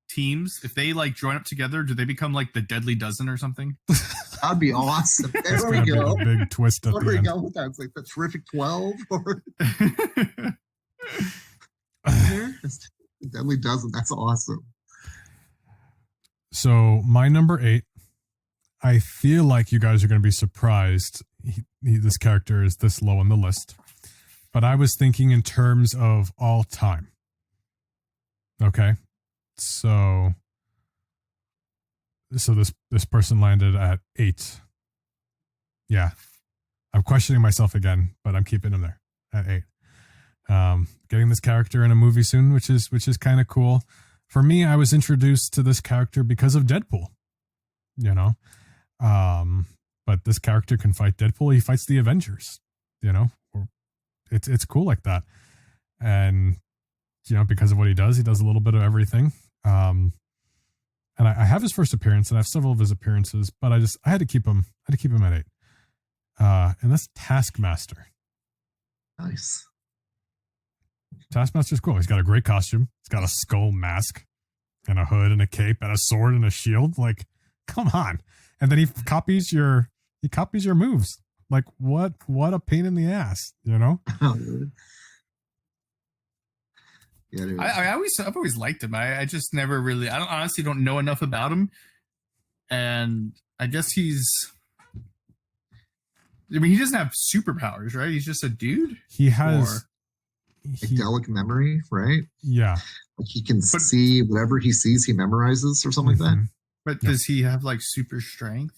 teams, if they like join up together, do they become like the Deadly Dozen or something?
That'd be awesome. There we
go. A big twist at the end.
There we go with that. It's like the Terrific 12 or Deadly Dozen. That's awesome.
So my number 8. I feel like you guys are going to be surprised this character is this low on the list. But I was thinking in terms of all time. Okay. So this person landed at 8. Yeah. I'm questioning myself again, but I'm keeping him there at 8. Getting this character in a movie soon, which is kind of cool. For me, I was introduced to this character because of Deadpool. You know? But this character can fight Deadpool. He fights the Avengers, you know, it's cool like that. And, you know, because of what he does a little bit of everything. And I have his first appearance and I have several of his appearances, but I had to keep him at 8. And that's Taskmaster.
Nice.
Taskmaster's cool. He's got a great costume. He's got a skull mask and a hood and a cape and a sword and a shield. Like, come on. And then he copies your moves. Like, what a pain in the ass, you know?
Yeah,
I've always liked him. I just never really, I honestly don't know enough about him. And I guess he doesn't have superpowers, right? He's just a dude.
He has
psychedelic memory, right?
Yeah.
Like he can see whatever he sees, he memorizes or something like that.
But does he have like super strength?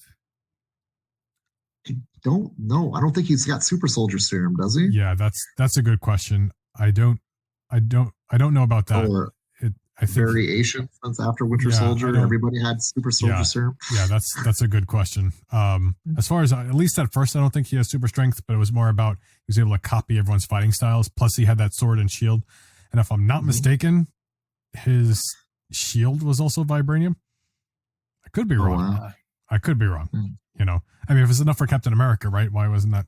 I don't know. I don't think he's got super soldier serum, does he?
Yeah, that's a good question. I don't know about that. I think
variation since after Winter Soldier, everybody had super soldier serum.
Yeah, that's a good question. As far as at least at first, I don't think he has super strength, but it was more about he was able to copy everyone's fighting styles. Plus, he had that sword and shield. And if I'm not mistaken, his shield was also vibranium. I could be wrong.
Wow.
I could be wrong. You know, I mean, if it's enough for Captain America, right? Why wasn't that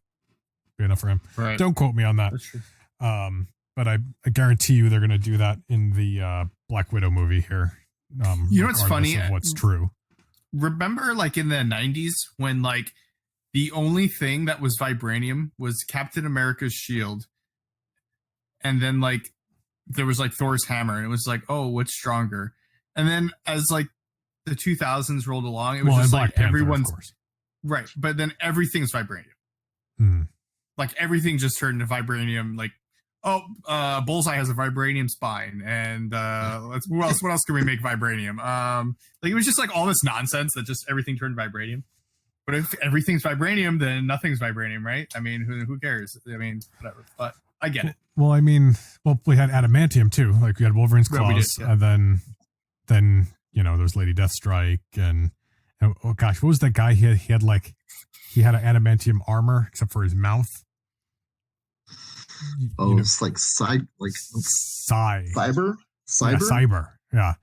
be enough for him?
Right.
Don't quote me on that.
That's true.
But I guarantee you they're going to do that in the Black Widow movie here.
You know what's funny?
Of what's true.
Remember, like in the 90s, when like the only thing that was vibranium was Captain America's shield, and then like there was like Thor's hammer, and it was like, oh, what's stronger? And then as like the 2000s rolled along, it was just like Panther, everyone's right, but then everything's vibranium. Like everything just turned into vibranium. Like, Bullseye has a vibranium spine, and what else can we make vibranium? Like it was just like all this nonsense that just everything turned vibranium. But if everything's vibranium, then nothing's vibranium, right? I mean, who cares? I mean, whatever. But I get it.
Well, I mean, we had adamantium too. Like we had Wolverine's claws, and then you know, there's Lady Deathstrike, and oh gosh, what was that guy? He had an adamantium armor except for his mouth.
It's like cyber.
Yeah, cyber. Yeah,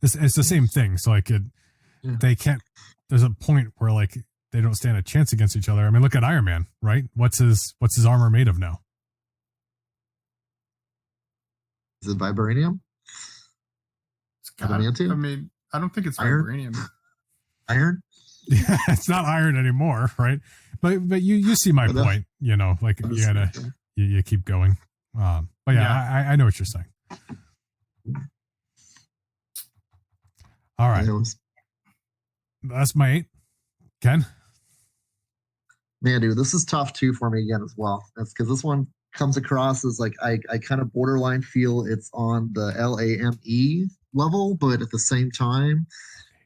it's the same thing. So like they can't. There's a point where like they don't stand a chance against each other. I mean, look at Iron Man, right? What's his armor made of now?
Is it vibranium? Adamantium?
I mean, I don't think it's vibranium.
Iron?
Yeah, it's not iron anymore, right? But you see my point. You know, like you keep going. But yeah, I know what you're saying. All right. That's my 8. Ken?
Man, dude, this is tough too for me again as well. That's because this one comes across as like I kind of borderline feel it's on the LAME level, but at the same time,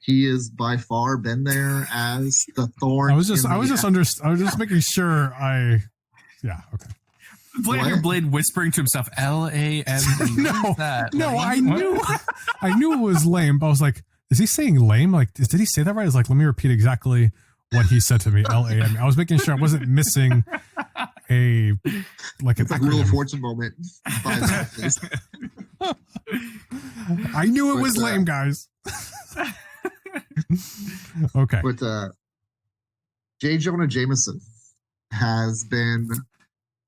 he is by far been there as the thorn.
I was just making sure yeah, okay.
Blade whispering to himself, LAME.
No, I knew it was lame, but I was like, is he saying lame? Like, did he say that right? I was like, let me repeat exactly what he said to me. LAME. I was making sure I wasn't missing a like
it's
an
like Wheel of Fortune moment.
I knew it was lame, guys. Okay.
But J. Jonah Jameson has been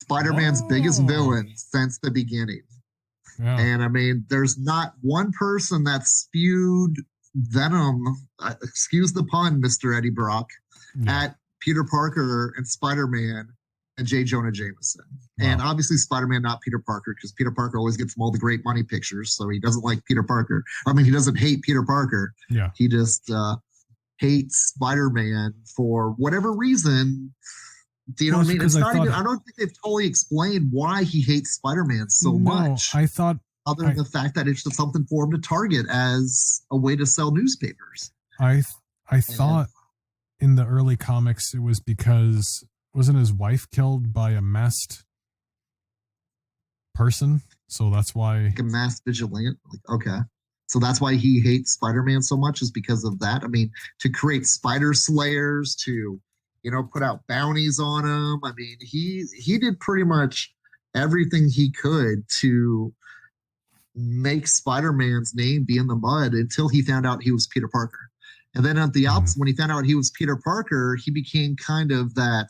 Spider-Man's biggest villain since the beginning.
Yeah.
And I mean, there's not one person that spewed venom, excuse the pun, Mr. Eddie Brock, at Peter Parker and Spider-Man and J. Jonah Jameson. Wow. And obviously Spider-Man, not Peter Parker, because Peter Parker always gets him all the great money pictures, so he doesn't like Peter Parker. I mean, he doesn't hate Peter Parker.
Yeah.
He just hates Spider-Man for whatever reason. Do you know what I mean? It's not even, I don't think they've totally explained why he hates Spider-Man so much.
I thought,
other than the fact that it's just something for him to target as a way to sell newspapers.
I thought in the early comics it was because wasn't his wife killed by a masked person? So that's why,
like a masked vigilante. Like, okay. So that's why he hates Spider-Man so much, is because of that. I mean, to create spider slayers, to, you know, put out bounties on him. I mean, he did pretty much everything he could to make Spider-Man's name be in the mud until he found out he was Peter Parker. And then at the opposite, when he found out he was Peter Parker, he became kind of that,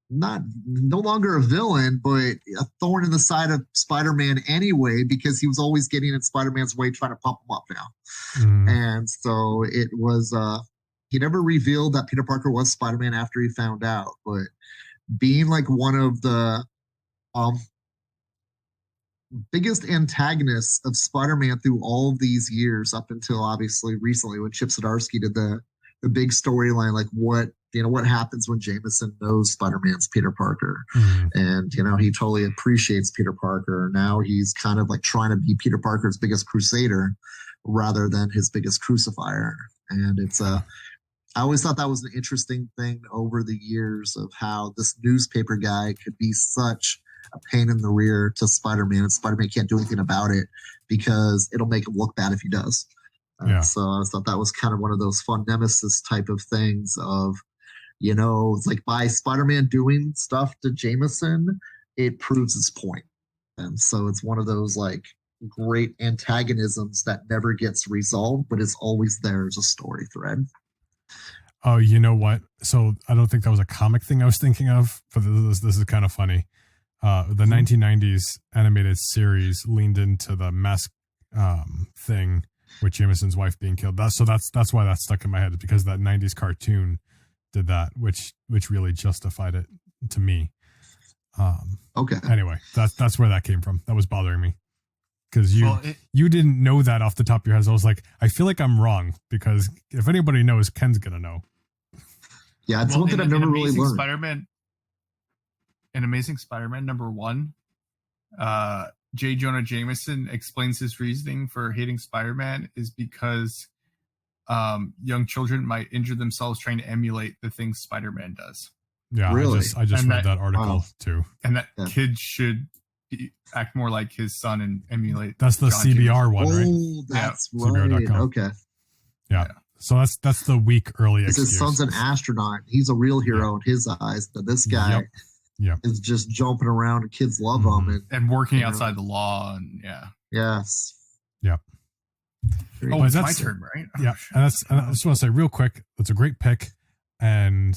no longer a villain, but a thorn in the side of Spider-Man anyway, because he was always getting in Spider-Man's way, trying to pump him up now. And so it was, he never revealed that Peter Parker was Spider-Man after he found out, but being like one of the biggest antagonists of Spider-Man through all of these years, up until obviously recently when Chip Zdarsky did the big storyline, like what happens when Jameson knows Spider-Man's Peter Parker. And, you know, he totally appreciates Peter Parker. Now he's kind of like trying to be Peter Parker's biggest crusader rather than his biggest crucifier. And it's I always thought that was an interesting thing over the years of how this newspaper guy could be such a pain in the rear to Spider-Man, and Spider-Man can't do anything about it because it'll make him look bad if he does. So I thought that was kind of one of those fun nemesis type of things of, you know, it's like by Spider-Man doing stuff to Jameson, it proves his point. And so it's one of those like great antagonisms that never gets resolved, but it's always there as a story thread.
Oh, you know what? So I don't think that was a comic thing I was thinking of, but this is kind of funny. The 1990s animated series leaned into the mask thing with Jameson's wife being killed. That's why that stuck in my head, because that 90s cartoon did that, which really justified it to me.
Okay.
Anyway, that's where that came from. That was bothering me because you didn't know that off the top of your head. So I was like, I feel like I'm wrong, because if anybody knows, Ken's gonna know.
Yeah, it's something I've never really learned.
In Amazing Spider-Man #1, J. Jonah Jameson explains his reasoning for hating Spider-Man is because young children might injure themselves trying to emulate the things Spider-Man does.
Yeah, really? I just read that article too.
And that kids should act more like his son and emulate.
That's the
John
CBR
Jameson.
one, right?
Oh, that's right.
CBR.com.
Okay.
Yeah. So that's the weak early excuse.
His son's an astronaut. He's a real hero in his eyes. But this guy is just jumping around and kids love him.
And working outside the law. And
Yes.
Yeah.
Oh, it's my turn, right?
Yeah. And I just want to say real quick, that's a great pick. And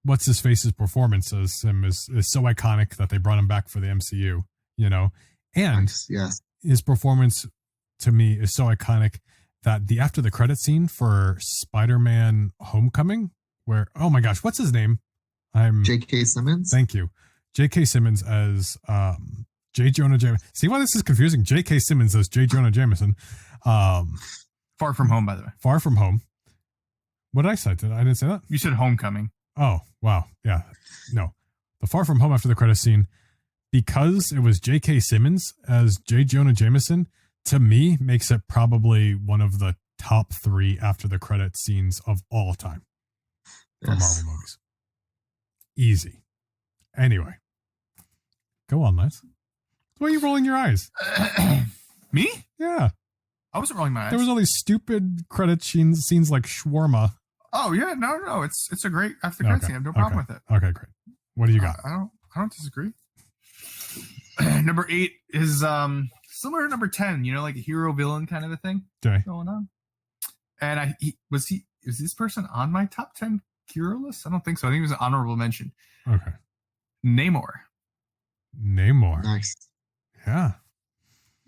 what's his face's performance as him is so iconic that they brought him back for the MCU, you know, and his performance to me is so iconic that the after the credit scene for Spider-Man Homecoming, where, oh my gosh, what's his name?
J.K. Simmons.
Thank you. J.K. Simmons as J. Jonah Jameson. See why this is confusing? J.K. Simmons as J. Jonah Jameson.
Far From Home, by the way.
Far From Home. What did I say? I didn't say that?
You said Homecoming.
Oh, wow. Yeah. No. The Far From Home after the credits scene, because it was J.K. Simmons as J. Jonah Jameson, to me, makes it probably one of the top 3 after the credits scenes of all time for Marvel movies. Easy. Anyway. Go on, Les. Why are you rolling your eyes?
Me?
Yeah.
I wasn't rolling my eyes.
There was all these stupid credit scenes like shawarma.
Oh yeah, no, it's a great after credit scene. I have no problem with it.
Okay, great. What do you got?
I don't disagree. Number 8 is similar to number 10. You know, like a hero villain kind of a thing
Okay.
going on. And was this person on my top 10 hero list? I don't think so. I think it was an honorable mention.
Okay.
Namor.
Nice.
Yeah.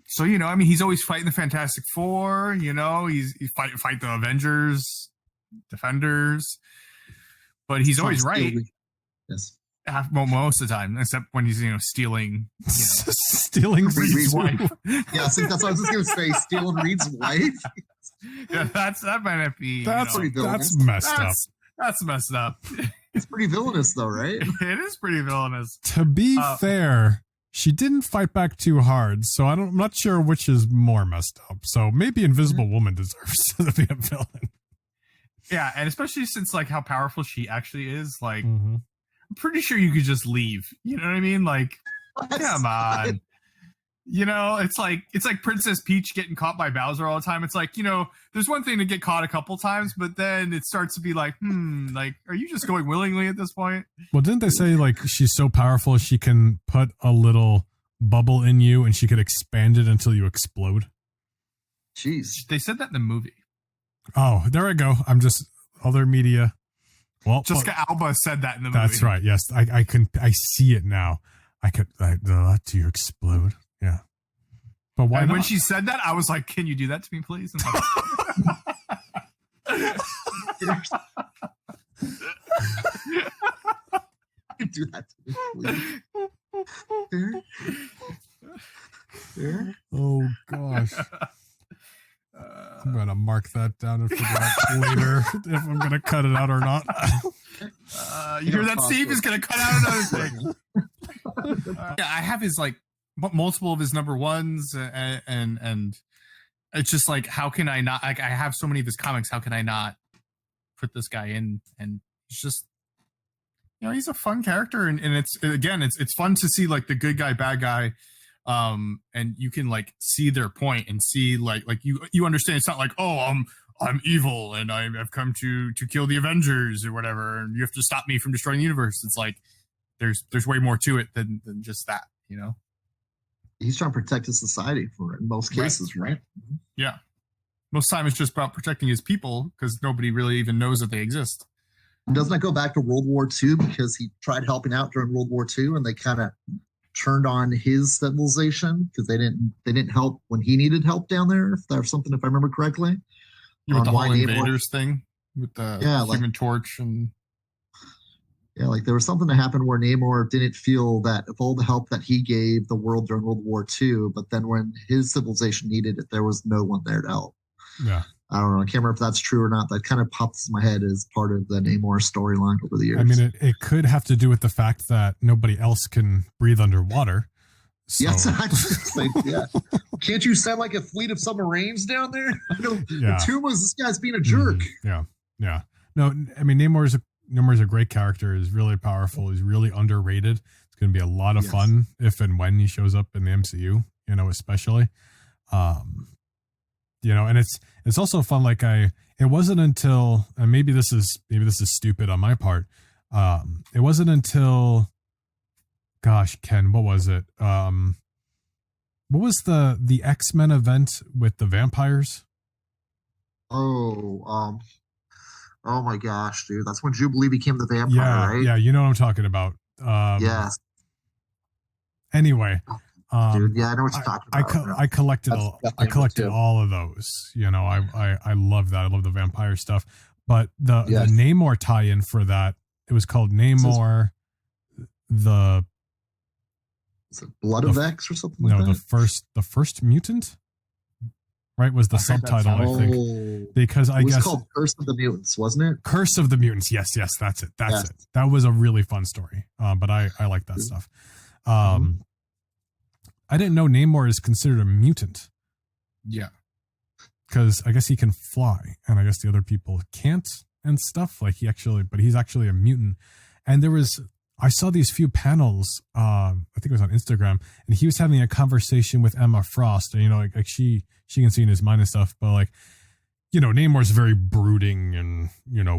So, you know, I mean, he's always fighting the Fantastic Four, you know, he's fight the Avengers, Defenders, but he's always right.
Yes.
Most of the time, except when he's, you know, stealing
Reed's
wife. Yeah, I think that's what I was just going to say. Stealing Reed's wife.
Yeah, that might not be.
That's messed up.
That's messed up.
It's pretty villainous, though, right?
It is pretty villainous.
To be fair, she didn't fight back too hard, so I'm not sure which is more messed up. So maybe Invisible Woman deserves to be a villain.
Yeah, and especially since like how powerful she actually is, like I'm pretty sure you could just leave. You know what I mean? Like, come on. You know, it's like Princess Peach getting caught by Bowser all the time. It's like, you know, there's one thing to get caught a couple times, but then it starts to be like, like, are you just going willingly at this point?
Well, didn't they say like she's so powerful she can put a little bubble in you and she could expand it until you explode?
Jeez.
They said that in the movie.
Oh, there I go. I'm just other media. Well,
Jessica Alba said that in the movie.
That's right. Yes, I see it now. Do you explode? Yeah. But why not?
When she said that, I was like, can you do that to me, please?
Do that to me, please. There.
Oh, gosh. I'm going to mark that down and figure out later if I'm going to cut it out or not.
You hear that, Steve? He's going to cut out another thing. Yeah, I have his, like, multiple of his number ones, and it's just like, how can I not? Like, I have so many of his comics. How can I not put this guy in? And it's just, you know, he's a fun character, and it's fun to see like the good guy, bad guy. And you can like see their point and see like you understand. It's not like, oh, I'm evil and I've come to kill the Avengers or whatever, and you have to stop me from destroying the universe. It's like there's way more to it than just that, you know.
He's trying to protect his society in most cases, right?
Yeah, most time it's just about protecting his people because nobody really even knows that they exist.
Doesn't that go back to World War II because he tried helping out during World War II and they kind of turned on his civilization because they didn't help when he needed help down there, if I remember correctly.
With the whole invaders thing with the Human Torch and
like there was something that happened where Namor didn't feel that of all the help that he gave the world during World War II, but then when his civilization needed it, there was no one there to help.
Yeah.
I don't know. I can't remember if that's true or not. That kind of pops in my head as part of the Namor storyline over the years.
I mean, it could have to do with the fact that nobody else can breathe underwater. So.
Yes, yeah. Can't you send like a fleet of submarines down there? Tuma's, this guy's being a jerk.
Yeah. No, I mean, Namor's a great character. He's really powerful. He's really underrated. It's going to be a lot of fun if and when he shows up in the MCU, you know, especially. You know, and it's also fun. Like it wasn't until, and maybe this is stupid on my part. It wasn't until, gosh, Ken, what was it? What was the X-Men event with the vampires?
Oh my gosh, dude. That's when Jubilee became the vampire, right?
Yeah, you know what I'm talking about.
Yes.
Anyway.
Dude, yeah, I know what you're talking about.
I collected all of those. You know, I love that. I love the vampire stuff. But the Namor tie-in for that It was called Namor. The
is it Blood of X or something like that?
No, the first mutant, right, was the subtitle, I think. Because I guess it was
called Curse of the Mutants, wasn't it?
Curse of the Mutants. Yes, that's it. That's it. That was a really fun story. But I like that stuff. I didn't know Namor is considered a mutant.
Yeah.
Because I guess he can fly, and I guess the other people can't and stuff. Like but he's actually a mutant. And I saw these few panels, I think it was on Instagram, and he was having a conversation with Emma Frost, and, like she can see in his mind and stuff, but like, Namor's very brooding and,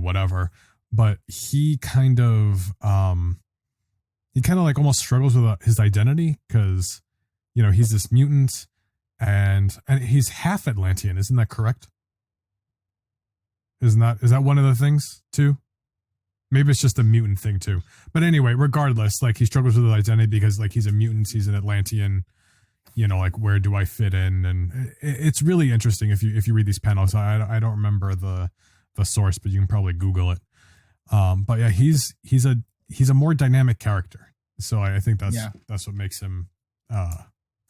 whatever, but he kind of like almost struggles with his identity because, he's this mutant and he's half Atlantean. Isn't that correct? Is that one of the things too? Maybe it's just a mutant thing too. But anyway, regardless, like he struggles with his identity because like he's a mutant, he's an Atlantean, like where do I fit in? And it's really interesting if you read these panels. I don't remember the source, but you can probably Google it. But yeah, he's a more dynamic character. So I think that's what makes him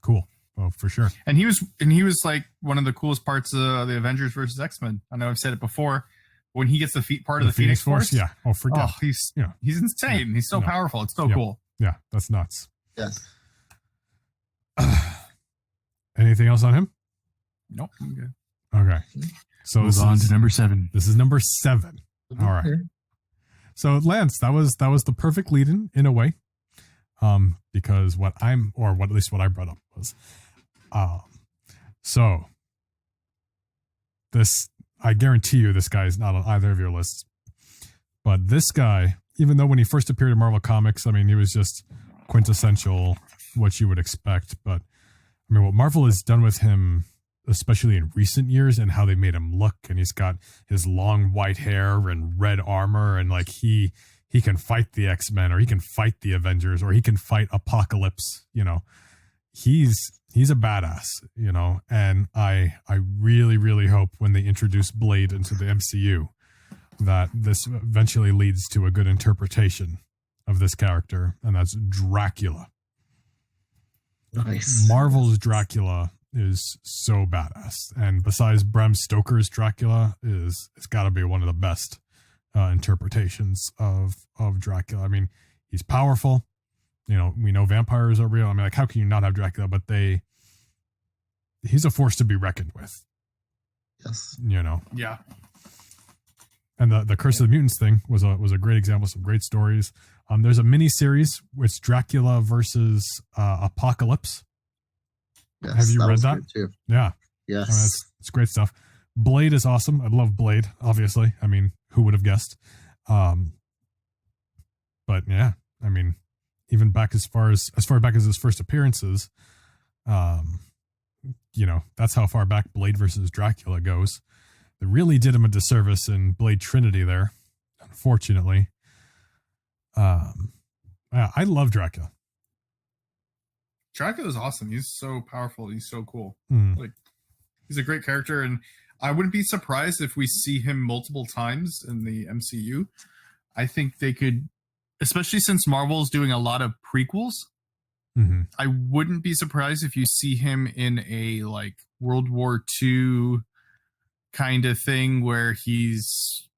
cool. Well, for sure. And
he was like one of the coolest parts of the Avengers versus X-Men. I know I've said it before. When he gets the part of the Phoenix Force,
yeah. Oh, forget.
Oh, he's insane. Yeah. He's so powerful. It's so cool.
Yeah, that's nuts.
Yes.
Anything else on him?
Nope, I'm good.
Okay. So
move on to number 7.
This is number 7. All right. So Lance, that was the perfect lead-in a way, because at least what I brought up was, so this. I guarantee you this guy is not on either of your lists. But this guy, even though when he first appeared in Marvel Comics, I mean, he was just quintessential what you would expect. But I mean, what Marvel has done with him, especially in recent years, and how they made him look, and he's got his long white hair and red armor, and like he can fight the X-Men, or he can fight the Avengers, or he can fight Apocalypse, he's a badass, and I really, really hope when they introduce Blade into the MCU that this eventually leads to a good interpretation of this character, and that's Dracula.
Nice.
Marvel's Dracula is so badass, and besides Bram Stoker's Dracula, it's got to be one of the best interpretations of Dracula. I mean, he's powerful. We know vampires are real. I mean, like, how can you not have Dracula? But he's a force to be reckoned with.
Yes.
Yeah.
And the Curse of the Mutants thing was a great example. Some great stories. There's a mini series with Dracula versus Apocalypse.
Yes,
have you read that?
Too.
Yeah.
Yes.
I mean, it's great stuff. Blade is awesome. I love Blade, obviously. I mean, who would have guessed? But yeah, I mean, even back as far back as his first appearances, that's how far back Blade versus Dracula goes. They really did him a disservice in Blade Trinity there, unfortunately. I love Dracula.
Dracula's awesome. He's so powerful. He's so cool.
Mm.
He's a great character, and I wouldn't be surprised if we see him multiple times in the MCU. I think they could, especially since Marvel's doing a lot of prequels.
Mm-hmm.
I wouldn't be surprised if you see him in a World War II kind of thing where he's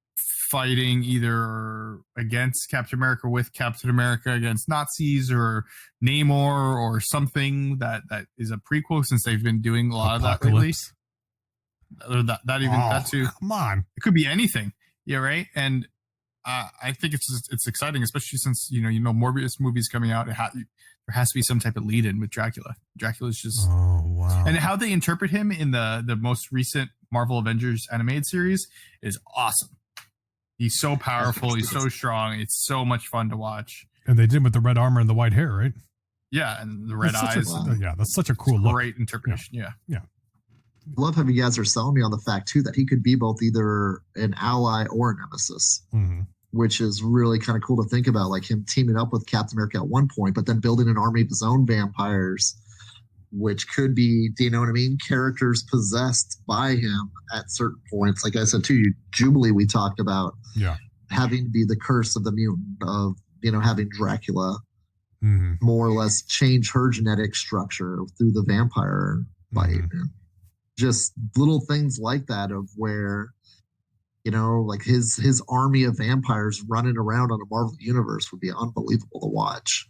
fighting either against Captain America, with Captain America, against Nazis, or Namor, or something that is a prequel, since they've been doing a lot of that lately. Or that too.
Come on,
it could be anything. Yeah, right. And I think it's exciting, especially since Morbius movies coming out. There has to be some type of lead-in with Dracula. Dracula's just
wow.
And how they interpret him in the most recent Marvel Avengers animated series is awesome. He's so powerful. He's so strong. It's so much fun to watch.
And they did with the red armor and the white hair, right?
Yeah, and the red eyes.
That's such a cool look.
Great interpretation. Yeah.
I love how you guys are selling me on the fact too that he could be both either an ally or a nemesis, which is really kind of cool to think about. Like him teaming up with Captain America at one point, but then building an army of his own vampires, which could be, characters possessed by him at certain points. Like I said too, Jubilee we talked about.
Yeah.
having to be the curse of the mutant of, having Dracula more or less change her genetic structure through the vampire bite. And just little things like that of where, like his army of vampires running around on a Marvel universe would be unbelievable to watch.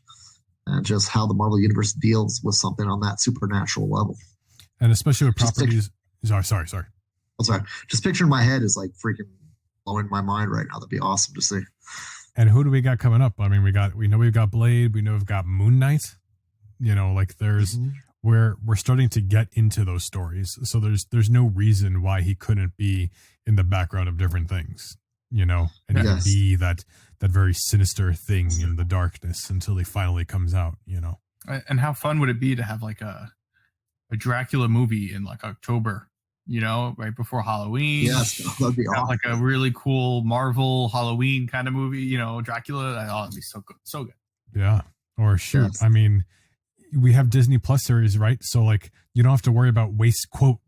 And just how the Marvel universe deals with something on that supernatural level.
And especially with properties. Sorry.
I'm sorry. Just picturing my head is like freaking blowing my mind right now. That'd be awesome to see.
And who do we got coming up? I mean, we know we've got Blade. We know we've got Moon Knight. Like there's we're starting to get into those stories. So there's no reason why he couldn't be in the background of different things. And he can be that very sinister thing in the darkness until he finally comes out.
And how fun would it be to have like a Dracula movie in like October? Right before Halloween.
Yes, that'd be awesome.
Like a really cool Marvel Halloween kind of movie, Dracula. Oh, it'd be so good. So good.
Yeah. Or shoot.
Yes.
I mean, we have Disney Plus series, right? So like you don't have to worry about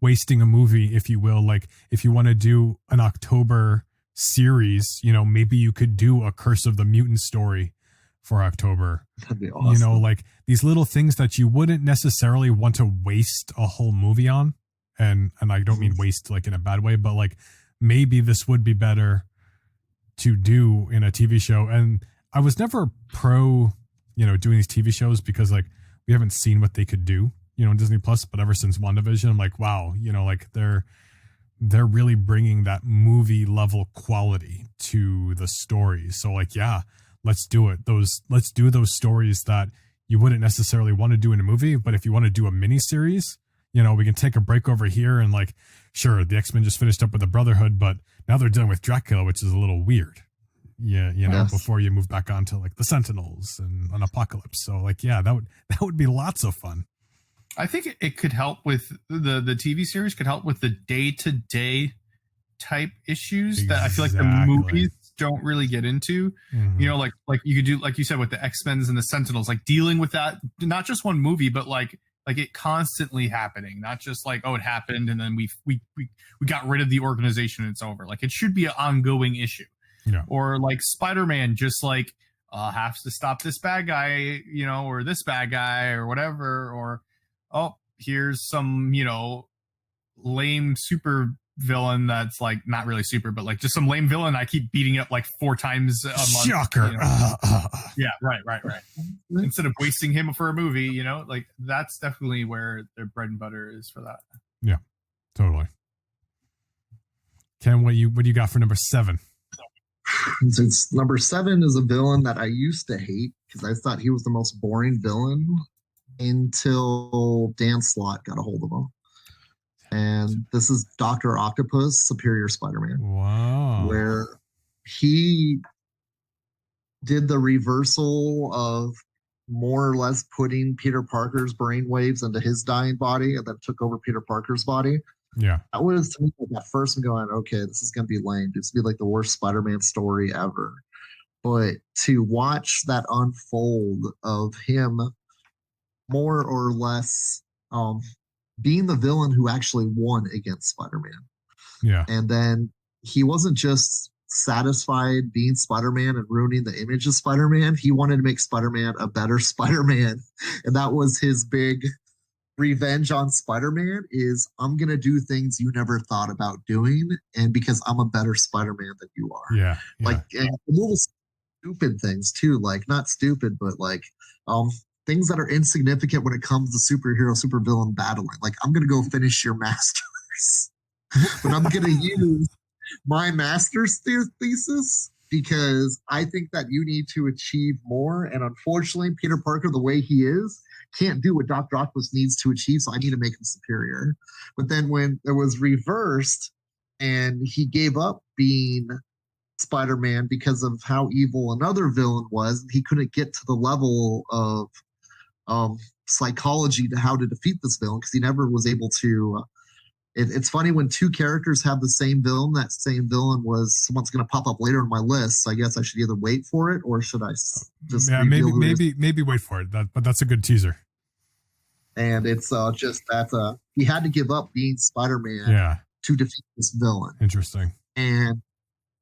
wasting a movie, if you will. Like if you want to do an October series, maybe you could do a Curse of the Mutant story for October.
That'd be awesome.
Like these little things that you wouldn't necessarily want to waste a whole movie on. And I don't mean waste like in a bad way, but like maybe this would be better to do in a TV show. And I was never pro, doing these TV shows because like we haven't seen what they could do, in Disney Plus. But ever since WandaVision, I'm like, wow, like they're really bringing that movie level quality to the story. So like, yeah, let's do it. Let's do those stories that you wouldn't necessarily want to do in a movie, but if you want to do a mini series, we can take a break over here and like, sure, the X-Men just finished up with the Brotherhood, but now they're dealing with Dracula, which is a little weird. Yeah, before you move back onto like the Sentinels and an Apocalypse. So like, yeah, that would be lots of fun.
I think it could help with the TV series could help with the day-to-day type issues that I feel like the movies don't really get into. Like you could do, like you said, with the X-Men and the Sentinels, like dealing with that, not just one movie, but like it constantly happening, not just like, oh, it happened and then we got rid of the organization and it's over. Like it should be an ongoing issue.
Yeah.
Or like Spider-Man just like has to stop this bad guy, or this bad guy or whatever, or oh, here's some, lame super villain that's like not really super, but like just some lame villain I keep beating up like 4 times a month.
Shocker.
Yeah, right. Instead of wasting him for a movie, like that's definitely where their bread and butter is for that.
Yeah, totally. Ken, what do you got for number 7?
Since number 7 is a villain that I used to hate because I thought he was the most boring villain until Dan Slott got a hold of him. And this is Dr. Octopus, Superior Spider-Man.
Wow.
Where he did the reversal of more or less putting Peter Parker's brainwaves into his dying body and then took over Peter Parker's body.
Yeah.
That was to me like at first I'm going, okay, this is going to be lame. It's going to be like the worst Spider-Man story ever. But to watch that unfold of him more or less being the villain who actually won against Spider-Man.
Yeah.
And then he wasn't just satisfied being Spider-Man and ruining the image of Spider-Man. He wanted to make Spider-Man a better Spider-Man. And that was his big revenge on Spider-Man is I'm going to do things you never thought about doing. And because I'm a better Spider-Man than you are.
Yeah.
Like and little stupid things too. Like not stupid, but like, things that are insignificant when it comes to superhero, supervillain battling. Like, I'm going to go finish your masters, but I'm going to use my master's thesis because I think that you need to achieve more. And unfortunately, Peter Parker, the way he is, can't do what Dr. Octopus needs to achieve. So I need to make him superior. But then when it was reversed and he gave up being Spider-Man because of how evil another villain was, he couldn't get to the level of psychology to how to defeat this villain because he never was able to. It's funny when 2 characters have the same villain. That same villain was someone's going to pop up later on my list. So I guess I should either wait for it or should I just
maybe wait for it. But that's a good teaser.
And it's just that he had to give up being Spider-Man to defeat this villain.
Interesting.
And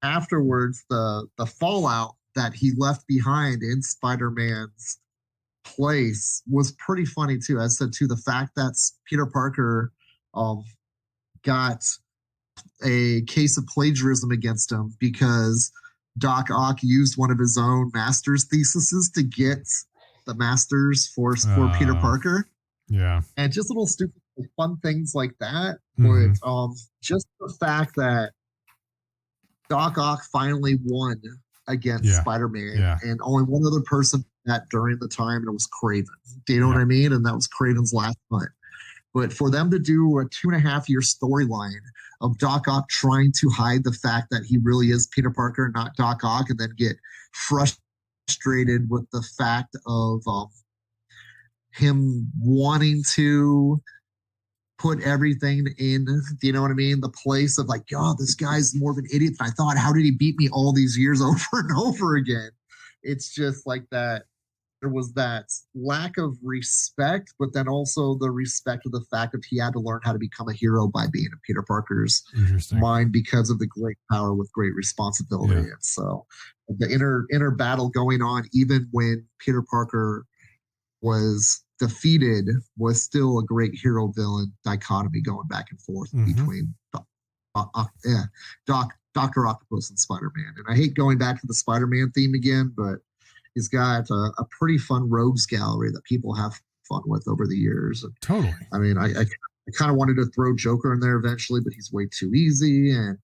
afterwards, the fallout that he left behind in Spider-Man's place was pretty funny too. As I said, to the fact that Peter Parker um, got a case of plagiarism against him because Doc Ock used one of his own master's theses to get the masters for Peter Parker.
Yeah.
And just little stupid fun things like that.
Mhm.
But just the fact that Doc Ock finally won against Spider-Man, and only one other person that during the time, and it was Craven. Do you know what I mean? And that was Craven's last hunt. But for them to do a 2.5-year storyline of Doc Ock trying to hide the fact that he really is Peter Parker, not Doc Ock, and then get frustrated with the fact of him wanting to put everything in, do you know what I mean? The place of like, oh, this guy's more of an idiot than I thought. How did he beat me all these years over and over again? It's just like that. There was that lack of respect, but then also the respect of the fact that he had to learn how to become a hero by being in Peter Parker's mind because of the great power with great responsibility. And so the inner battle going on, even when Peter Parker was defeated, was still a great hero villain dichotomy going back and forth between Dr. Octopus and Spider-Man. And I hate going back to the Spider-Man theme again, but he's got a pretty fun rogues gallery that people have fun with over the years. And,
totally.
I mean, I kind of wanted to throw Joker in there eventually, but he's way too easy. And,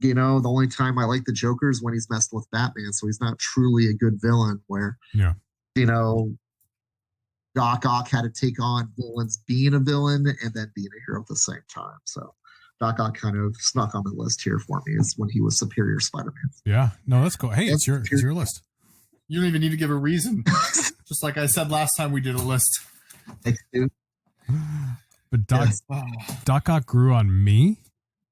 you know, the only time I like the Joker is when he's messed with Batman. So he's not truly a good villain where, you know, Doc Ock had to take on villains being a villain and then being a hero at the same time. So Doc Ock kind of snuck on the list here for me is when he was Superior Spider-Man.
Yeah. No, that's cool. Hey, it's your list.
You don't even need to give a reason. Just like I said last time we did a list.
Thanks, dude.
But Doc Ock grew on me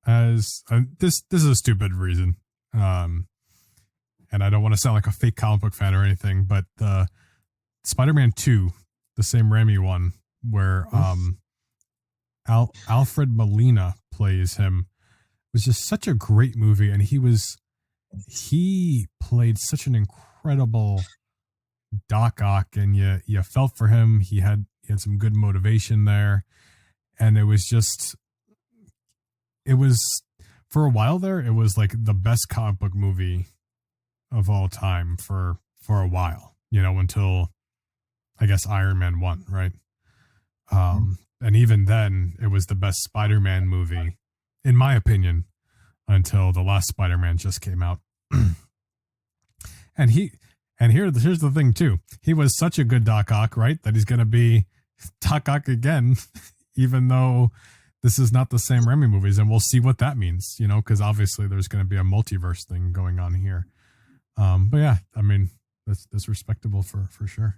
as this is a stupid reason. And I don't want to sound like a fake comic book fan or anything, but the Spider-Man 2, the Sam Raimi one, where Alfred Molina plays him, was just such a great movie, and he played such an incredible Doc Ock, and you felt for him. He had some good motivation there, and it was for a while there, it was like the best comic book movie of all time for a while, you know, until I guess Iron Man 1, right? And even then, it was the best Spider-Man movie, in my opinion, until the last Spider-Man just came out. And here's the thing too. He was such a good Doc Ock, right? That he's going to be Doc Ock again, even though this is not the same Raimi movies. And we'll see what that means, you know, because obviously there's going to be a multiverse thing going on here. But yeah, I mean, that's respectable for sure.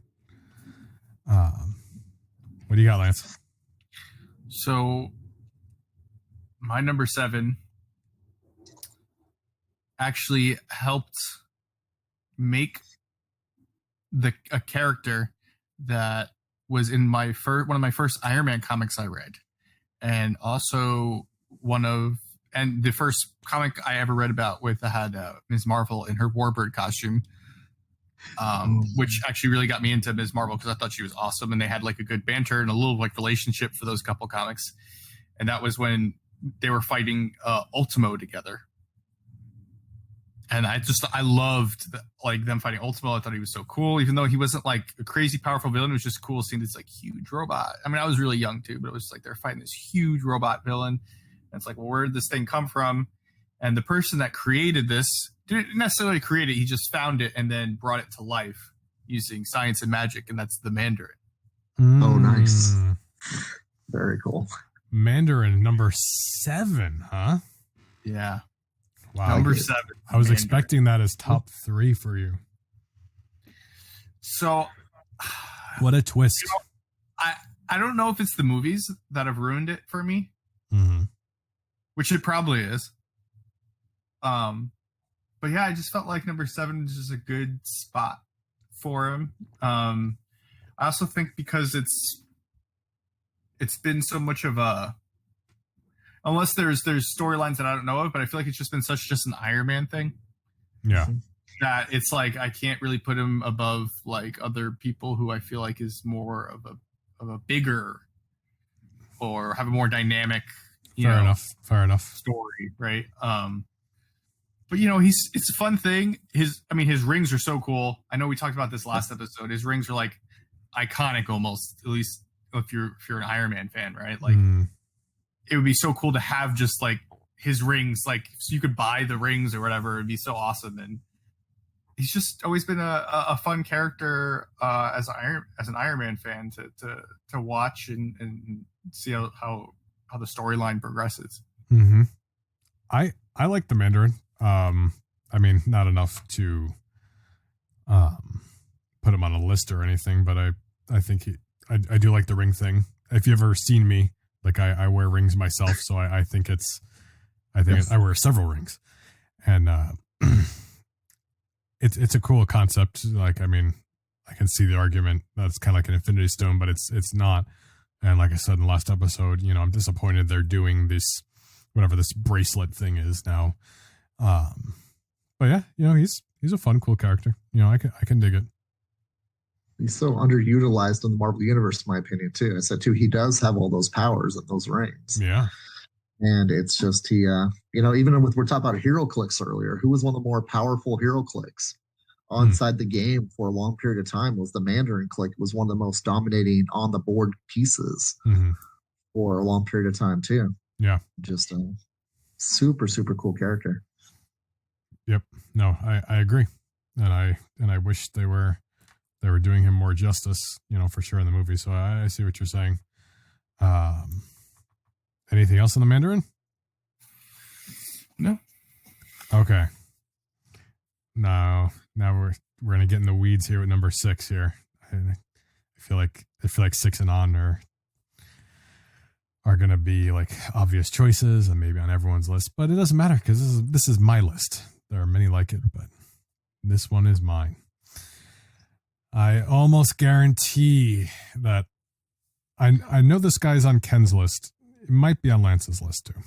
What do you got, Lance?
So my number 7 actually helped make a character that was in one of my first Iron Man comics I read, and also the first comic I ever read about had Ms. Marvel in her Warbird costume. Which actually really got me into Ms. Marvel because I thought she was awesome, and they had like a good banter and a little like relationship for those couple comics. And that was when they were fighting Ultimo together. And I loved like them fighting Ultimo. I thought he was so cool, even though he wasn't like a crazy powerful villain. It was just cool seeing this like huge robot. I mean, I was really young too, but it was like they're fighting this huge robot villain. And it's like, well, where did this thing come from? And the person that created this didn't necessarily create it. He just found it and then brought it to life using science and magic, and that's the Mandarin.
Oh, nice. Very cool.
Mandarin number 7, huh?
Yeah.
Wow.
Number 7.
I was
Mandarin.
expecting that as top 3 for you.
So
what a twist.
You know, I don't know if it's the movies that have ruined it for me, which it probably is. But yeah, I just felt like number 7 is just a good spot for him. I also think because it's been so much of unless there's storylines that I don't know of, but I feel like it's just been just an Iron Man thing.
Yeah.
That it's like I can't really put him above like other people who I feel like is more of a bigger or have a more dynamic
fair enough
story, right? But it's a fun thing. His rings are so cool. I know we talked about this last episode. His rings are like iconic almost, at least if you're an Iron Man fan, right? Like it would be so cool to have just like his rings, like so you could buy the rings or whatever. It'd be so awesome. And he's just always been a fun character as an Iron Man fan to watch and see how the storyline progresses.
Mm-hmm. I like the Mandarin. I mean, not enough to put him on a list or anything, but I think I do like the ring thing. If you've ever seen me, like I wear rings myself, so I think I wear several rings, and it's a cool concept. Like, I mean, I can see the argument that it's kind of like an Infinity Stone, but it's not. And like I said in the last episode, I'm disappointed they're doing this, whatever this bracelet thing is now. But yeah, he's a fun, cool character. I can dig it.
He's so underutilized in the Marvel Universe, in my opinion, too. I said, too, he does have all those powers and those rings.
Yeah.
And it's just he, even we're talking about hero clicks earlier, who was one of the more powerful hero clicks inside the game for a long period of time was the Mandarin click. Was one of the most dominating on the board pieces for a long period of time, too.
Yeah.
Just a super, super cool character.
Yep. No, I agree. And I wish they were doing him more justice, for sure in the movie. So I see what you're saying. Anything else on the Mandarin?
No.
Okay. Now we're gonna get in the weeds here with number 6 here. I feel like 6 and on are gonna be like obvious choices and maybe on everyone's list, but it doesn't matter because this is my list. There are many like it, but this one is mine. I almost guarantee that I know this guy's on Ken's list. It might be on Lance's list too.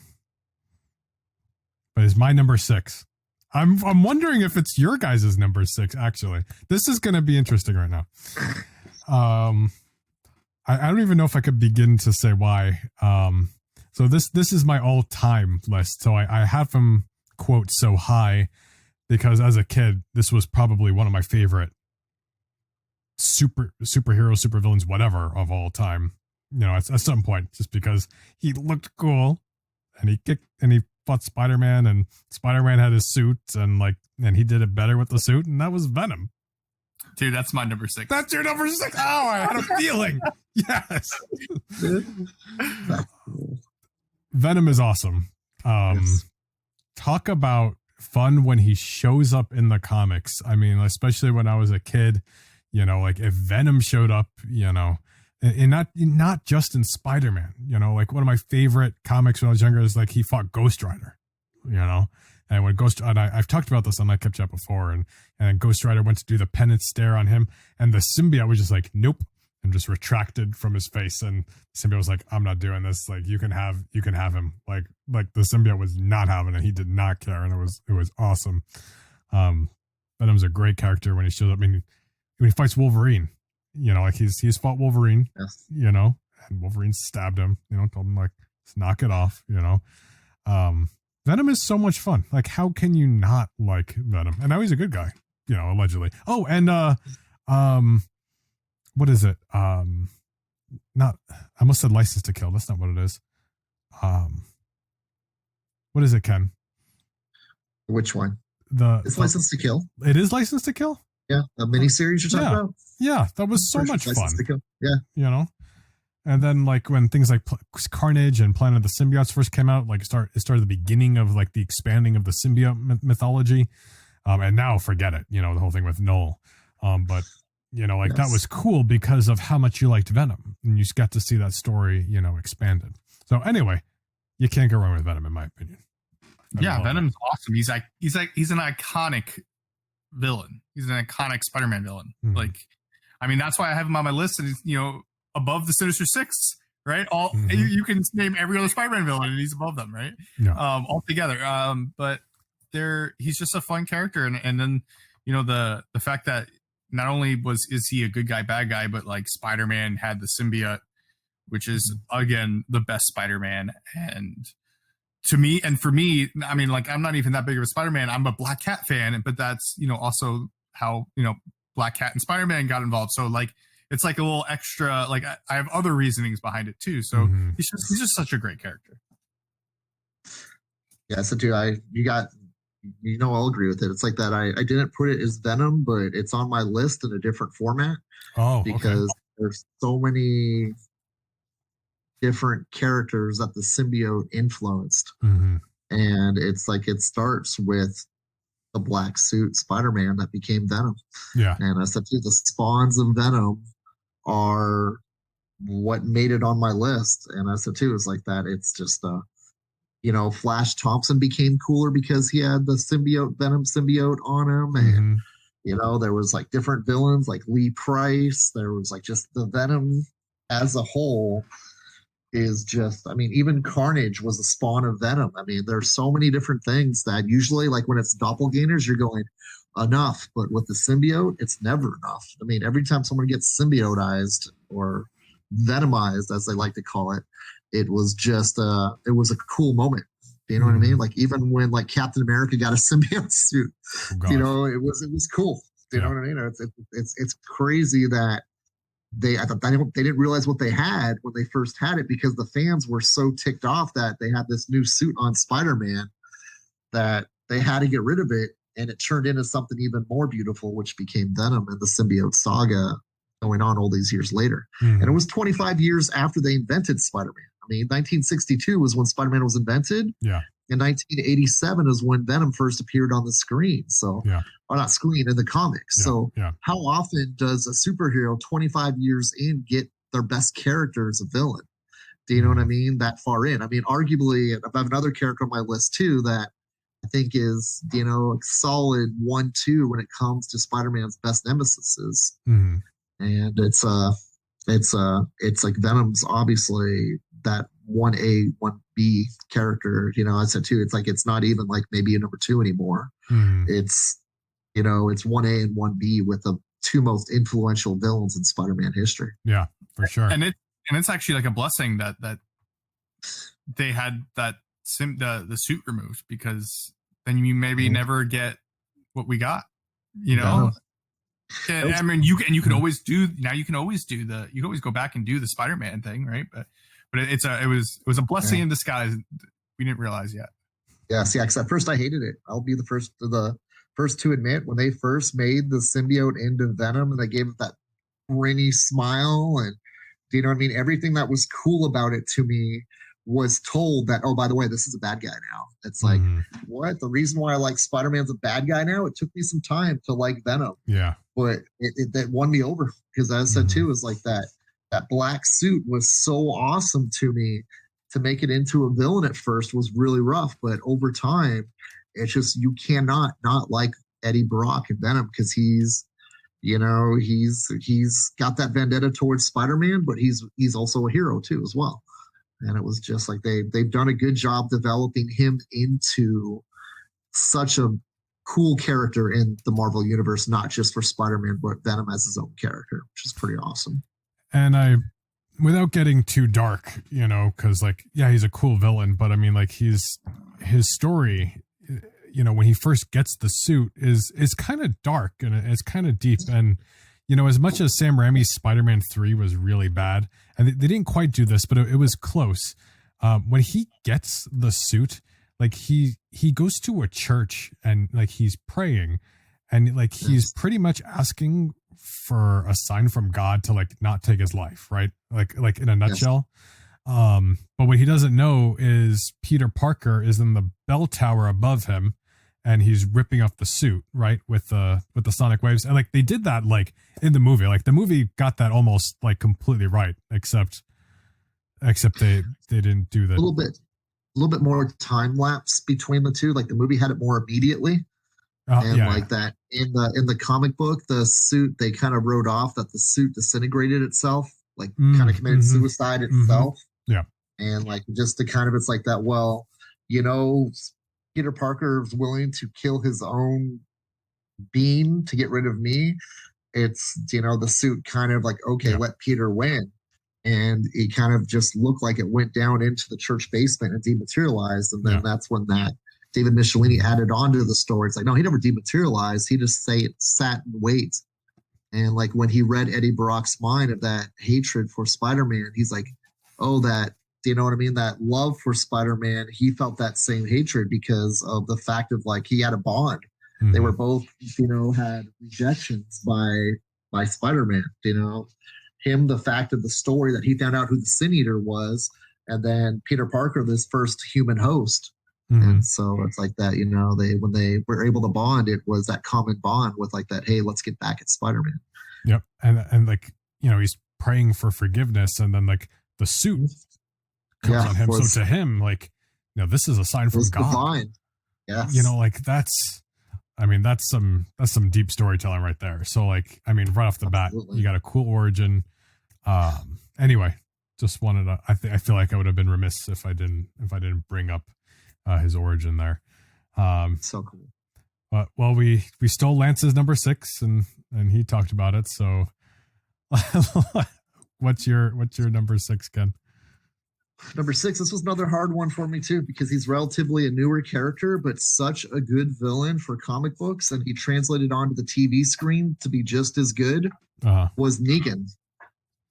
But it's my number 6. I'm wondering if it's your guys' number 6, actually. This is going to be interesting right now. I don't even know if I could begin to say why. So this is my all-time list. So I have him, quote, so high because as a kid, this was probably one of my favorite superheroes, supervillains, whatever of all time. At some point, just because he looked cool and he fought Spider-Man and Spider-Man had his suit and he did it better with the suit, and that was Venom.
Dude, that's my number 6.
That's your number 6. Oh, I had a feeling. Yes. Venom is awesome. Yes. Talk about fun when he shows up in the comics. I mean, especially when I was a kid, if Venom showed up, and not just in Spider-Man, one of my favorite comics when I was younger is like he fought Ghost Rider, and when I've talked about this on Nightcap chat before, and Ghost Rider went to do the penance stare on him, and the symbiote was just like, nope, and just retracted from his face, and the symbiote was like, I'm not doing this. Like you can have him. Like the symbiote was not having it. He did not care, and it was awesome. Venom's a great character when he shows up. I mean, when he fights Wolverine. He's fought Wolverine,
yes.
And Wolverine stabbed him, told him let's knock it off, Venom is so much fun. Like, how can you not like Venom? And now he's a good guy, allegedly. Oh, and what is it? I almost said License to Kill. That's not what it is. What is it, Ken?
Which one? It's License to Kill.
It is License to Kill?
Yeah, a miniseries you're talking about?
Yeah, that was so much fun.
Yeah.
And then when things like Carnage and Planet of the Symbiotes first came out, it started the beginning of the expanding of the symbiote mythology. And now forget it, the whole thing with Null. But that was cool because of how much you liked Venom, and you got to see that story, expanded. So anyway, you can't go wrong with Venom, in my opinion.
Venom's awesome. He's an iconic villain. He's an iconic Spider-Man villain. Mm-hmm. That's why I have him on my list, and above the Sinister Six, right? You can name every other Spider-Man villain, and he's above them, right?
Yeah.
Altogether. But he's just a fun character, and then the fact that not only is he a good guy, bad guy, but like Spider-Man had the symbiote, which is again the best Spider-Man, and to me, and for me, I mean, like, I'm not even that big of a Spider-Man. I'm a Black Cat fan, but that's, also how, Black Cat and Spider-Man got involved. So like, it's like a little extra, like I have other reasonings behind it too. So he's just such a great character.
Yeah. So too, I'll agree with it. It's like that. I didn't put it as Venom, but it's on my list in a different format.
Oh,
because there's so many different characters that the symbiote influenced. And it's like it starts with the black suit Spider-Man that became Venom.
Yeah.
And I said, the spawns of Venom are what made it on my list. And I said, too, it's like that. It's just, Flash Thompson became cooler because he had the Venom symbiote on him. And, there was like different villains like Lee Price. There was like just the Venom as a whole is just, I mean, even Carnage was a spawn of Venom. I mean, there's so many different things that usually, like when it's doppelgangers, you're going enough, but with the symbiote, it's never enough. I mean, every time someone gets symbioteized or venomized, as they like to call it, it was just, it was a cool moment. You know what I mean? Like even when like Captain America got a symbiote suit, it was cool. You know what I mean? It's crazy that they didn't realize what they had when they first had it, because the fans were so ticked off that they had this new suit on Spider-Man that they had to get rid of it, and it turned into something even more beautiful, which became Venom and the symbiote saga going on all these years later. And it was 25 years after they invented Spider-Man. I mean, 1962 was when Spider-Man was invented.
Yeah.
And 1987 is when Venom first appeared on the screen. So, or not screen, in the comics. So how often does a superhero 25 years in get their best character as a villain? Do you know what I mean? That far in. I mean, arguably, I have another character on my list too that I think is, solid 1-2 when it comes to Spider-Man's best nemesis. And it's like Venom's obviously that 1A, 1B character. I said too, it's like it's not even like maybe a number 2 anymore. It's it's 1A and 1B with the two most influential villains in Spider-Man history.
Yeah, for sure.
And it's actually like a blessing that they had that the suit removed, because then you maybe never get what we got. I mean, you can always do go back and do the Spider-Man thing, right? But it was a blessing in disguise. We didn't realize yet.
Yes, because at first I hated it. I'll be the first to admit, when they first made the symbiote into Venom and they gave it that grinny smile, and do you know what I mean? Everything that was cool about it to me was told that, oh, by the way, this is a bad guy now. It's like, what? The reason why I like Spider-Man's a bad guy now? It took me some time to like Venom.
Yeah.
But it won me over, because as I said too, is like that black suit was so awesome to me. To make it into a villain at first was really rough, but over time, it's just, you cannot not like Eddie Brock and Venom, because he's got that vendetta towards Spider-Man, but he's also a hero too as well. And it was just like they've done a good job developing him into such a cool character in the Marvel universe, not just for Spider-Man, but Venom as his own character, which is pretty awesome.
And without getting too dark, because he's a cool villain, but I mean, like his story, when he first gets the suit is kind of dark and it's kind of deep. And, as much as Sam Raimi's Spider-Man 3 was really bad, and they didn't quite do this, but it was close. When he gets the suit, like he goes to a church and like he's praying, and like he's pretty much asking for a sign from God to like not take his life, right? Like in a nutshell. But what he doesn't know is Peter Parker is in the bell tower above him, and he's ripping off the suit, right, with the sonic waves. And like they did that like in the movie. Like the movie got that almost like completely right, except they didn't do that.
A little bit more time lapse between the two. Like the movie had it more immediately. That in the comic book, the suit, they kind of wrote off that the suit disintegrated itself like kind of committed suicide itself.
Yeah.
And like just to kind of, it's like that, well, you know, Peter Parker is willing to kill his own being to get rid of me. It's, you know, the suit kind of like, okay, let Peter win. And it kind of just looked like it went down into the church basement and dematerialized. And then that's when that David Michelini added on to the story. It's like, no, he never dematerialized. He just sat and wait. And like when he read Eddie Brock's mind of that hatred for Spider-Man, he's like, oh, that, do you know what I mean? That love for Spider-Man, he felt that same hatred because of the fact of like he had a bond. They were both, you know, had rejections by Spider-Man, you know. Him, the fact of the story that he found out who the Sin Eater was, and then Peter Parker, this first human host. And so it's like that, you know, when they were able to bond, it was that common bond with like that, hey, let's get back at Spider-Man.
Yep. And like, you know, he's praying for forgiveness, and then like the suit comes on him. So to him, like, you know, this is a sign from God. Divine.
Yes.
You know, like that's some deep storytelling right there. So like, I mean, right off the bat, you got a cool origin. Anyway, just wanted to, I feel like I would have been remiss if I didn't bring up his origin there.
So cool.
But well, we stole Lance's number 6 and he talked about it. So what's your number 6, Ken?
Number 6, this was another hard one for me too, because he's relatively a newer character, but such a good villain for comic books, and he translated onto the TV screen to be just as good, was Negan.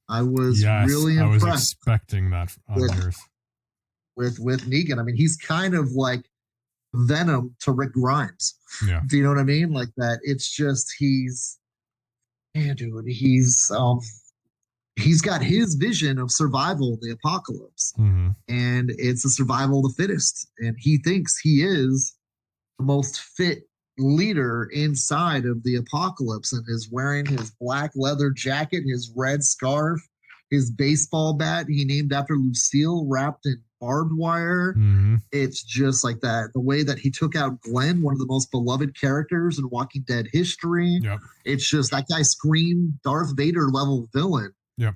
I was really impressed.
I was expecting that on yours.
With Negan. I mean, he's kind of like Venom to Rick Grimes.
Yeah.
Do you know what I mean? Like that. It's just he's got his vision of survival, the apocalypse, and it's a survival of the fittest. And he thinks he is the most fit leader inside of the apocalypse, and is wearing his black leather jacket, his red scarf, his baseball bat he named after Lucille, wrapped in barbed wire. It's just like that. The way that he took out Glenn, one of the most beloved characters in Walking Dead history.
Yep.
It's just that guy screamed Darth Vader level villain.
Yep.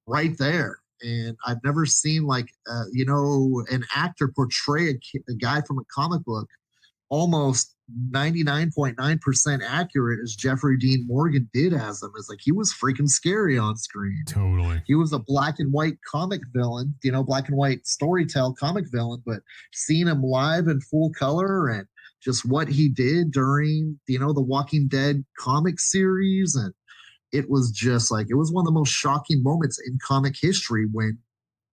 Right
there. And I've never seen like, you know, an actor portray a guy from a comic book almost 99.9% accurate as Jeffrey Dean Morgan did as him. It's like he was freaking scary on screen.
Totally.
He was a black and white comic villain, you know, black and white storytell comic villain, but seeing him live in full color and just what he did during, you know, the Walking Dead comic series, and it was just like, it was one of the most shocking moments in comic history when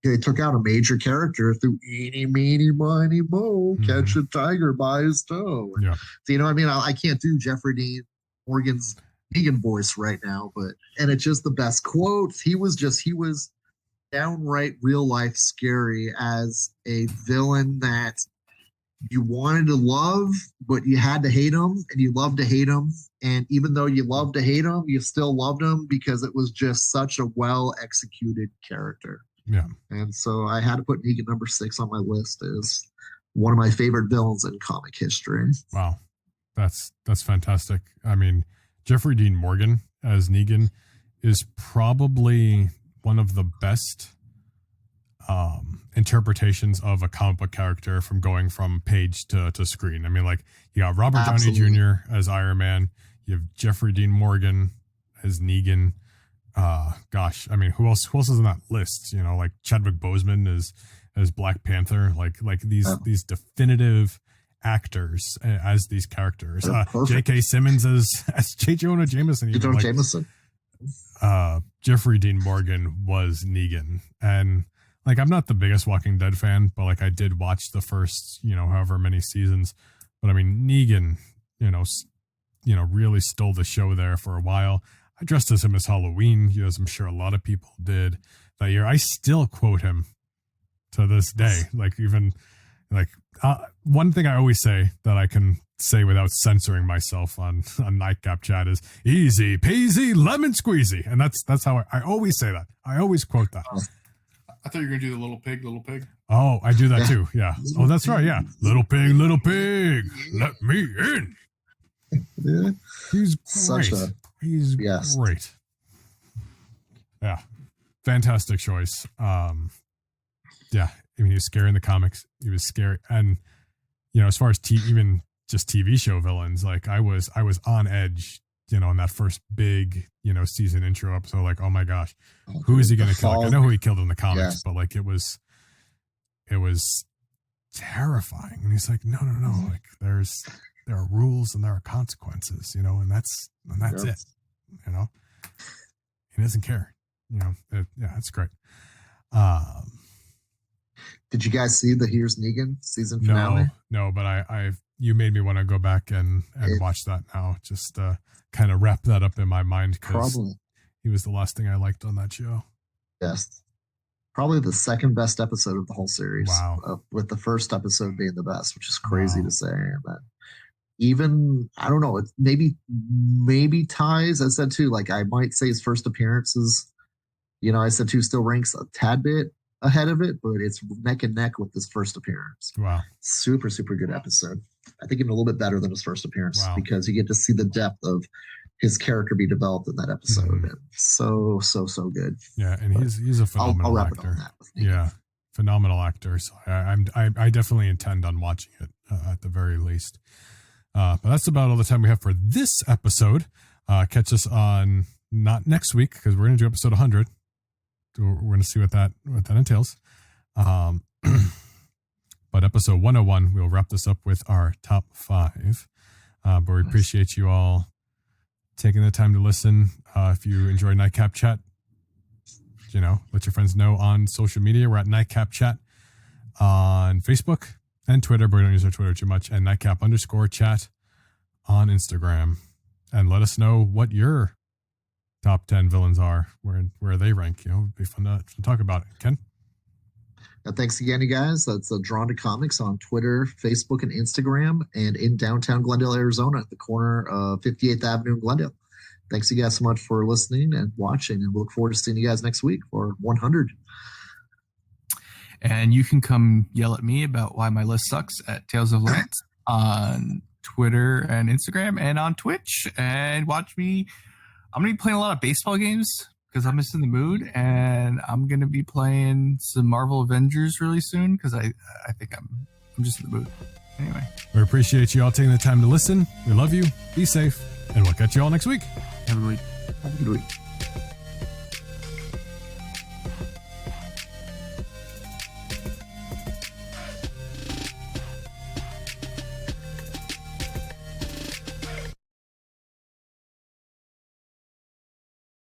they took out a major character through eeny, meeny, miny, mo, catch a tiger by his toe.
Yeah.
So, you know what I mean? I can't do Jeffrey Dean Morgan's Negan voice right now, and it's just the best quotes. He was downright real life scary as a villain that you wanted to love, but you had to hate him, and you loved to hate him. And even though you loved to hate him, you still loved him because it was just such a well executed character.
Yeah.
And so I had to put Negan number 6 on my list as one of my favorite villains in comic history.
Wow. That's fantastic. I mean, Jeffrey Dean Morgan as Negan is probably one of the best interpretations of a comic book character from going from page to screen. I mean, like, you got Robert Downey Jr. as Iron Man. You have Jeffrey Dean Morgan as Negan. Gosh, I mean, who else is on that list? You know, like Chadwick Boseman as Black Panther, like these definitive actors as these characters. J.K. Simmons as J. Jonah Jameson.
Jameson.
Jeffrey Dean Morgan was Negan, and like, I'm not the biggest Walking Dead fan, but like I did watch the first, you know, however many seasons. But I mean, Negan, you know, really stole the show there for a while. I dressed as him as Halloween, as I'm sure a lot of people did that year. I still quote him to this day. Like, even like one thing I always say that I can say without censoring myself on Nightcap chat is easy peasy lemon squeezy. And that's how I always say that. I always quote that.
I thought you were going to do the little pig.
Oh, I do that too. Yeah. Oh, that's right. Yeah. Little pig, let me in.
Yeah.
He's great. He's great. Yeah. fantastic choice. Yeah, I mean, he was scary in the comics. He was scary, and as far as even just TV show villains, like I was on edge, in that first big, season intro episode. Like, oh my gosh, who is he going to kill? Like, I know who he killed in the comics, but like it was terrifying. And he's like, no, like there are rules and there are consequences, and that's it. He doesn't care. It's great.
Did you guys see the Here's Negan season finale?
No, but you made me want to go back and watch that now. Just kind of wrap that up in my mind, because he was the last thing I liked on that show.
Yes. Probably the second best episode of the whole series.
Wow.
With the first episode being the best, which is crazy to say. But even, I don't know, it maybe ties. I said too, like I might say his first appearances, I said too, still ranks a tad bit ahead of it, but it's neck and neck with his first appearance.
Wow.
Super, super good episode. I think even a little bit better than his first appearance, because you get to see the depth of his character be developed in that episode. Mm-hmm. And so good.
Yeah, and he's a phenomenal
I'll wrap
actor.
it on that with
yeah, phenomenal actor. So I definitely intend on watching it at the very least. But that's about all the time we have for this episode. Catch us on not next week, because we're going to do episode 100. We're going to see what that entails. But episode 101, we'll wrap this up with our top 5. But we appreciate you all taking the time to listen. If you enjoy Nightcap Chat, let your friends know on social media. We're at Nightcap Chat on Facebook and Twitter, but we don't use our Twitter too much. And Nightcap_chat on Instagram. And let us know what your top 10 villains are, where they rank. It'd be fun to talk about it. Ken?
Thanks again, you guys. That's Drawn to Comics on Twitter, Facebook, and Instagram, and in downtown Glendale, Arizona, at the corner of 58th Avenue in Glendale. Thanks you guys so much for listening and watching, and we look forward to seeing you guys next week for 100.
And you can come yell at me about why my list sucks at Tales of Lance on Twitter and Instagram and on Twitch, and watch me. I'm going to be playing a lot of baseball games because I'm just in the mood, and I'm going to be playing some Marvel Avengers really soon because I think I'm just in the mood. Anyway.
We appreciate you all taking the time to listen. We love you. Be safe, and we'll catch you all next week.
Have a good week.
Have a good week.